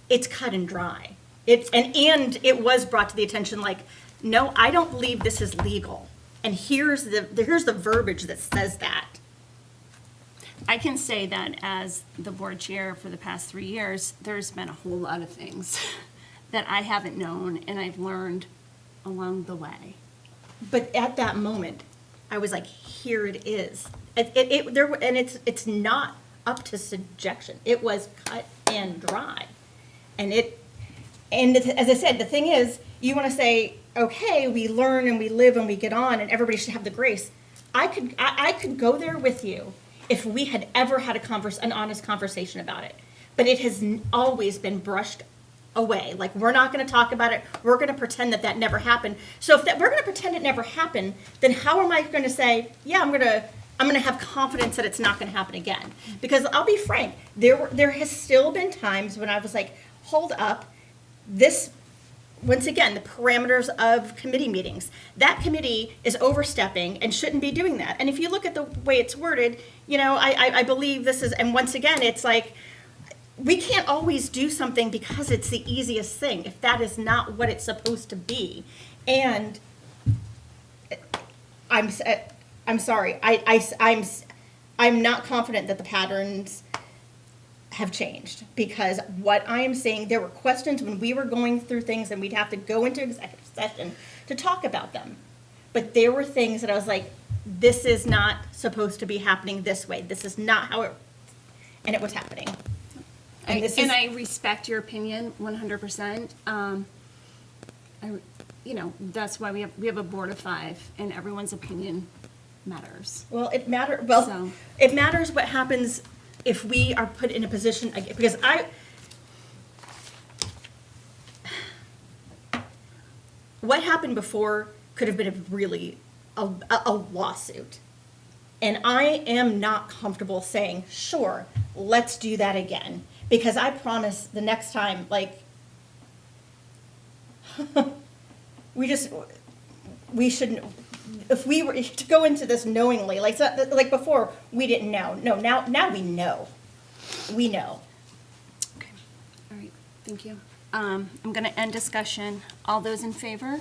G: It's cut and dry. And it was brought to the attention like, no, I don't believe this is legal. And here's the verbiage that says that.
D: I can say that as the board chair for the past 3 years, there's been a whole lot of things that I haven't known and I've learned along the way.
G: But at that moment, I was like, here it is. It's not up to suggestion. It was cut and dry. And as I said, the thing is, you want to say, okay, we learn and we live and we get on and everybody should have the grace. I could go there with you if we had ever had an honest conversation about it. But it has always been brushed away. Like, we're not going to talk about it. We're going to pretend that never happened. So if we're going to pretend it never happened, then how am I going to say, yeah, I'm going to have confidence that it's not going to happen again? Because I'll be frank, there has still been times when I was like, hold up, this, once again, the parameters of committee meetings. That committee is overstepping and shouldn't be doing that. And if you look at the way it's worded, I believe this is, and once again, it's like, we can't always do something because it's the easiest thing, if that is not what it's supposed to be. And I'm sorry. I'm not confident that the patterns have changed, because what I am saying, there were questions when we were going through things and we'd have to go into executive session to talk about them. But there were things that I was like, this is not supposed to be happening this way. This is not how it, and it was happening. And this is,
D: I respect your opinion 100%. That's why we have a board of 5, and everyone's opinion matters.
G: well, it matters what happens if we are put in a position, because what happened before could have been a lawsuit. And I am not comfortable saying, sure, let's do that again. Because I promise the next time, like, we shouldn't, if we were to go into this knowingly, like before, we didn't know. No, now we know. We know.
D: Okay, all right, thank you. I'm gonna end discussion. All those in favor?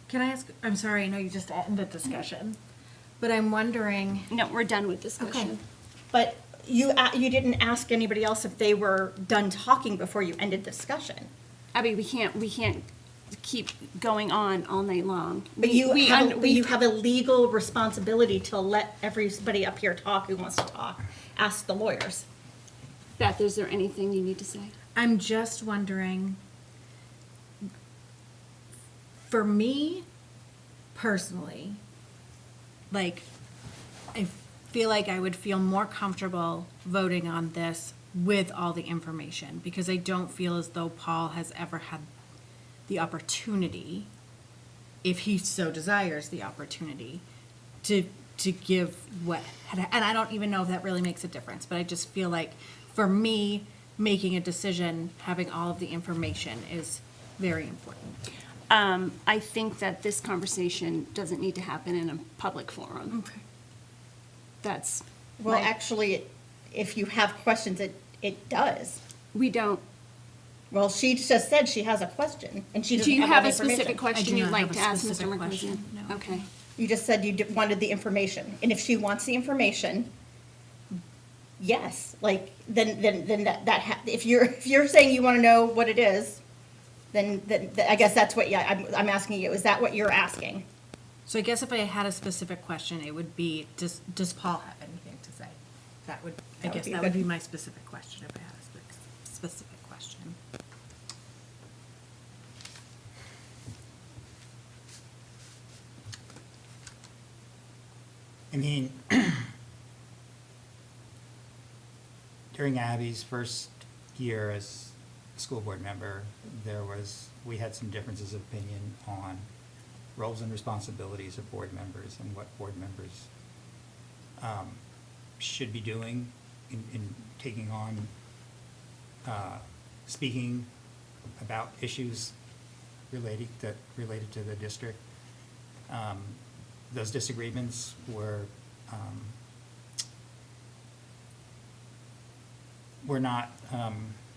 E: Can I ask, I'm sorry, I know you just ended discussion, but I'm wondering.
D: No, we're done with discussion.
G: Okay. But you didn't ask anybody else if they were done talking before you ended discussion.
D: Abby, we can't keep going on all night long.
G: But you have a legal responsibility to let everybody up here talk who wants to talk. Ask the lawyers.
D: Beth, is there anything you need to say?
E: I'm just wondering, for me personally, like, I feel like I would feel more comfortable voting on this with all the information, because I don't feel as though Paul has ever had the opportunity, if he so desires the opportunity, to give what, and I don't even know if that really makes a difference, but I just feel like, for me, making a decision, having all of the information is very important.
D: I think that this conversation doesn't need to happen in a public forum.
E: Okay.
D: That's.
G: Well, actually, if you have questions, it does.
D: We don't.
G: Well, she just said she has a question, and she doesn't
D: Do you
G: have
D: have
G: all
D: a
G: the information.
D: specific question you'd like to ask Mr. McCluskey?
E: question, no.
D: Okay.
G: You just said you wanted the information, and if she wants the information, yes, like, then if you're saying you want to know what it is, then I guess that's what, I'm asking you, is that what you're asking?
E: So I guess if I had a specific question, it would be, does Paul have anything to say? That would be my specific question, if I had a specific question.
U: I mean, during Abby's first year as a school board member, we had some differences of opinion on roles and responsibilities of board members and what board members should be doing in taking on, speaking about issues related to the district. Those disagreements were not,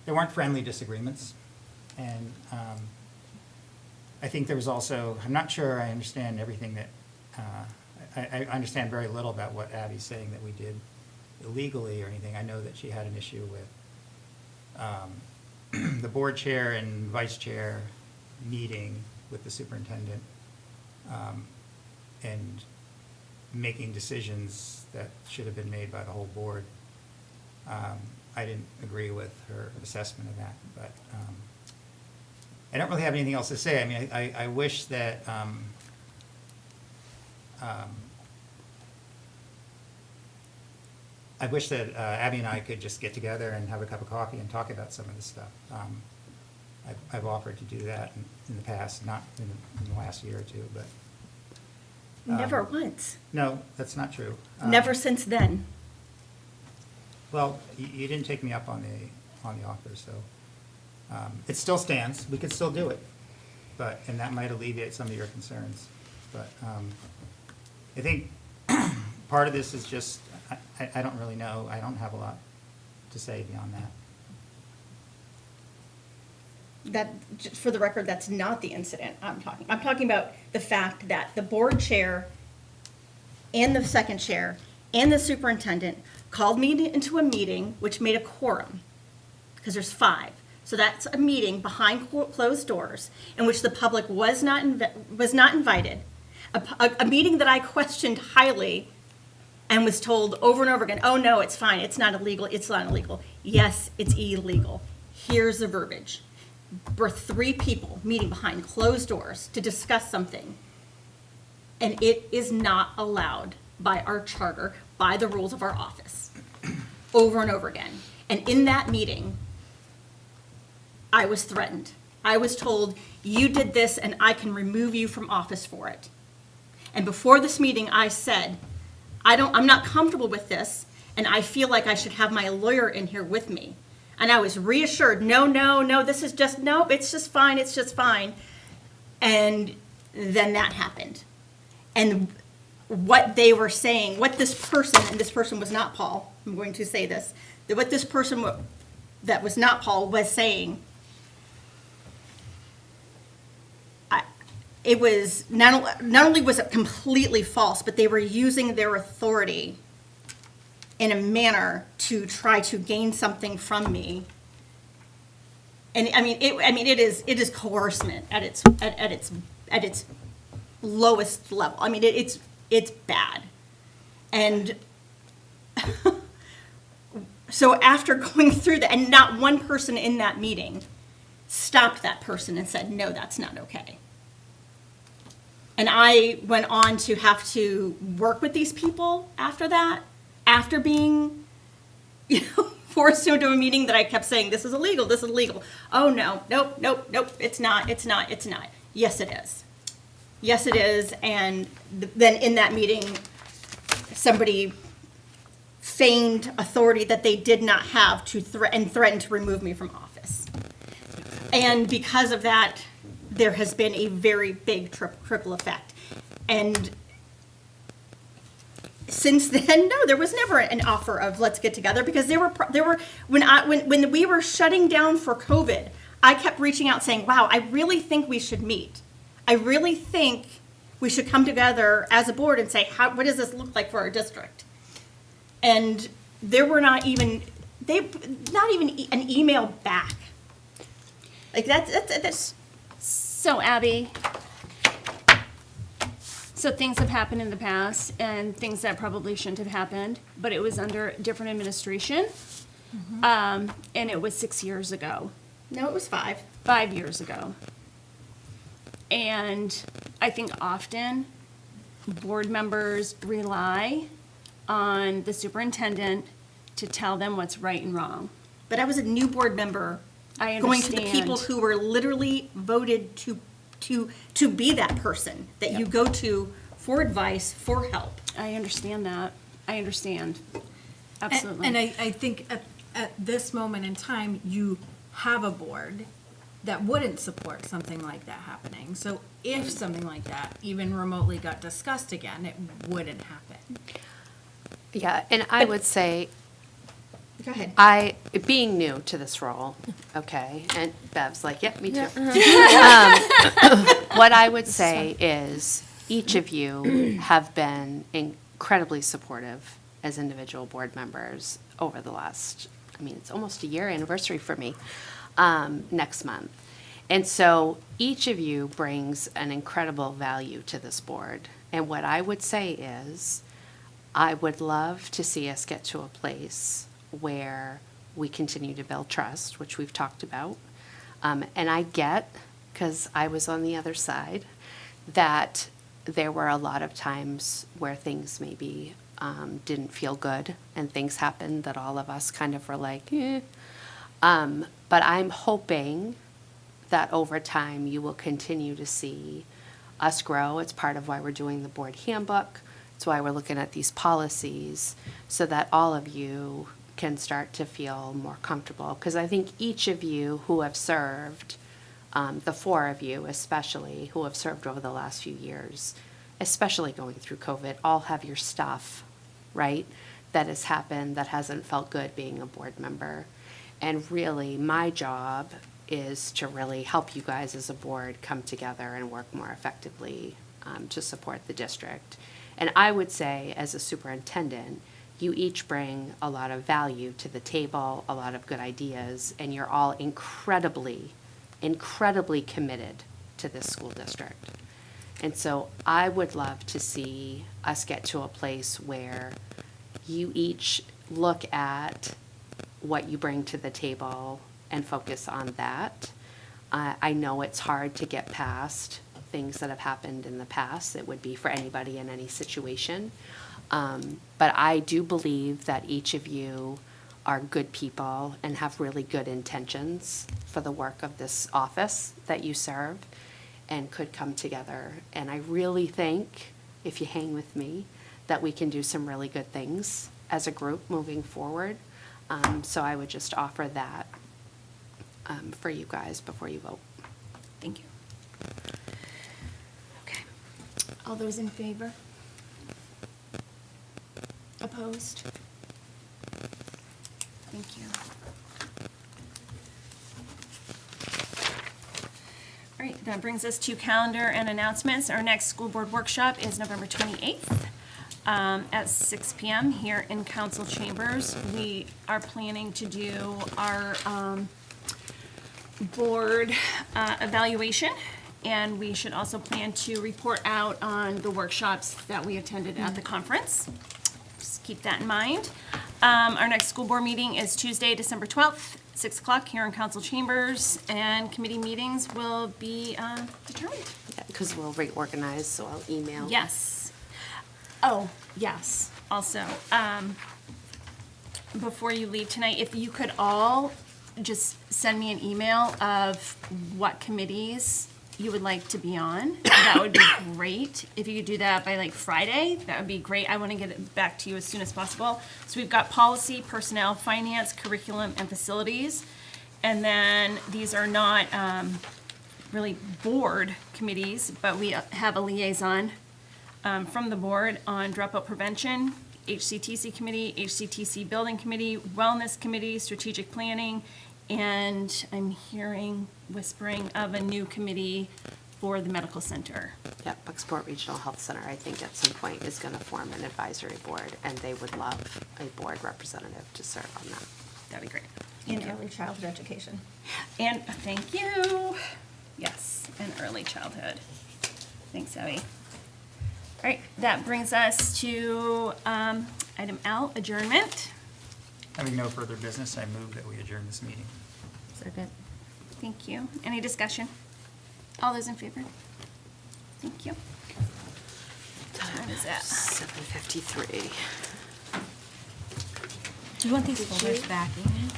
U: they weren't friendly disagreements. And I think there was also, I'm not sure I understand everything that, I understand very little about what Abby's saying that we did illegally or anything. I know that she had an issue with the board chair and vice chair meeting with the superintendent and making decisions that should have been made by the whole board. I didn't agree with her assessment of that, but I don't really have anything else to say. I mean, I wish that Abby and I could just get together and have a cup of coffee and talk about some of this stuff. I've offered to do that in the past, not in the last year or two, but.
G: Never once.
U: No, that's not true.
G: Never since then.
U: Well, you didn't take me up on the offer, so it still stands. We could still do it, and that might alleviate some of your concerns. But I think part of this is just I don't really know. I don't have a lot to say beyond that.
G: that, just for the record, that's not the incident I'm talking about the fact that the board chair and the second chair and the superintendent called me into a meeting, which made a quorum, because there's 5. So that's a meeting behind closed doors in which the public was not invited. A meeting that I questioned highly and was told over and over again, oh no, it's fine, it's not illegal, it's not illegal. Yes, it's illegal. Here's the verbiage. We're 3 people meeting behind closed doors to discuss something, and it is not allowed by our charter, by the rules of our office, over and over again. And in that meeting, I was threatened. I was told, you did this and I can remove you from office for it. And before this meeting, I said, I'm not comfortable with this, and I feel like I should have my lawyer in here with me. And I was reassured, no, this is just, nope, it's just fine, it's just fine. And then that happened. And what they were saying, what this person, and this person was not Paul, I'm going to say this, that what this person that was not Paul was saying, it was not only was it completely false, but they were using their authority in a manner to try to gain something from me. And it is coercement at its lowest level. I mean, it's bad. And so after going through that, and not one person in that meeting stopped that person and said, no, that's not okay. And I went on to have to work with these people after that, after being, forced into a meeting that I kept saying, this is illegal, this is illegal. Oh, no, nope, it's not. Yes, it is. Yes, it is. And then in that meeting, somebody feigned authority that they did not have and threatened to remove me from office. And because of that, there has been a very big trickle effect. And since then, no, there was never an offer of let's get together, because there were when we were shutting down for COVID, I kept reaching out saying, wow, I really think we should meet. I really think we should come together as a board and say, what does this look like for our district? And there were not even an email back. Like that's.
D: So Abby, so things have happened in the past and things that probably shouldn't have happened, but it was under different administration. And it was 6 years ago.
G: No, it was 5.
D: 5 years ago. And I think often board members rely on the superintendent to tell them what's right and wrong.
G: But I was a new board member.
D: I understand.
G: Going to the people who were literally voted to be that person that you go to for advice, for help.
D: I understand that. I understand. Absolutely.
E: And I think at this moment in time, you have a board that wouldn't support something like that happening. So if something like that even remotely got discussed again, it wouldn't happen.
B: Yeah, and I would say,
G: go ahead.
B: Being new to this role, okay, and Bev's like, yep, me too. What I would say is each of you have been incredibly supportive as individual board members over the last, it's almost a year anniversary for me, next month. And so each of you brings an incredible value to this board. And what I would say is, I would love to see us get to a place where we continue to build trust, which we've talked about. And I get, because I was on the other side, that there were a lot of times where things maybe didn't feel good and things happened that all of us kind of were like, eh. But I'm hoping that over time you will continue to see us grow. It's part of why we're doing the board handbook. It's why we're looking at these policies, so that all of you can start to feel more comfortable. Because I think each of you who have served, the 4 of you especially, who have served over the last few years, especially going through COVID, all have your stuff, right, that has happened that hasn't felt good being a board member. And really, my job is to really help you guys as a board come together and work more effectively to support the district. And I would say, as a superintendent, you each bring a lot of value to the table, a lot of good ideas, and you're all incredibly, incredibly committed to this school district. And so I would love to see us get to a place where you each look at what you bring to the table and focus on that. I know it's hard to get past things that have happened in the past. It would be for anybody in any situation. But I do believe that each of you are good people and have really good intentions for the work of this office that you serve and could come together. And I really think, if you hang with me, that we can do some really good things as a group moving forward. So I would just offer that for you guys before you vote.
D: Thank you. Okay. All those in favor? Opposed? Thank you. All right, that brings us to calendar and announcements. Our next school board workshop is November 28th at 6 p.m. here in council chambers. We are planning to do our board evaluation, and we should also plan to report out on the workshops that we attended at the conference. Just keep that in mind. Our next school board meeting is Tuesday, December 12th, 6 o'clock here in council chambers, and committee meetings will be determined.
B: Because we'll reorganize, so I'll email.
D: Yes. Oh, yes. Also, before you leave tonight, if you could all just send me an email of what committees you would like to be on, that would be great. If you could do that by like Friday, that would be great. I want to get it back to you as soon as possible. So we've got policy, personnel, finance, curriculum, and facilities. And then these are not really board committees, but we have a liaison from the board on dropout prevention, HCTC committee, HCTC building committee, wellness committee, strategic planning, and I'm hearing whispering of a new committee for the medical center.
B: Yeah, Bucksport Regional Health Center, I think at some point is going to form an advisory board, and they would love a board representative to serve on that.
D: That'd be great.
G: In early childhood education.
D: And thank you. Yes, and early childhood. Thanks, Abby. All right, that brings us to item L, adjournment.
U: Having no further business, I move that we adjourn this meeting.
S: Second.
D: Thank you. Any discussion? All those in favor? Thank you. Time is at
B: 7:53.
E: Do you want these folders back, Amy?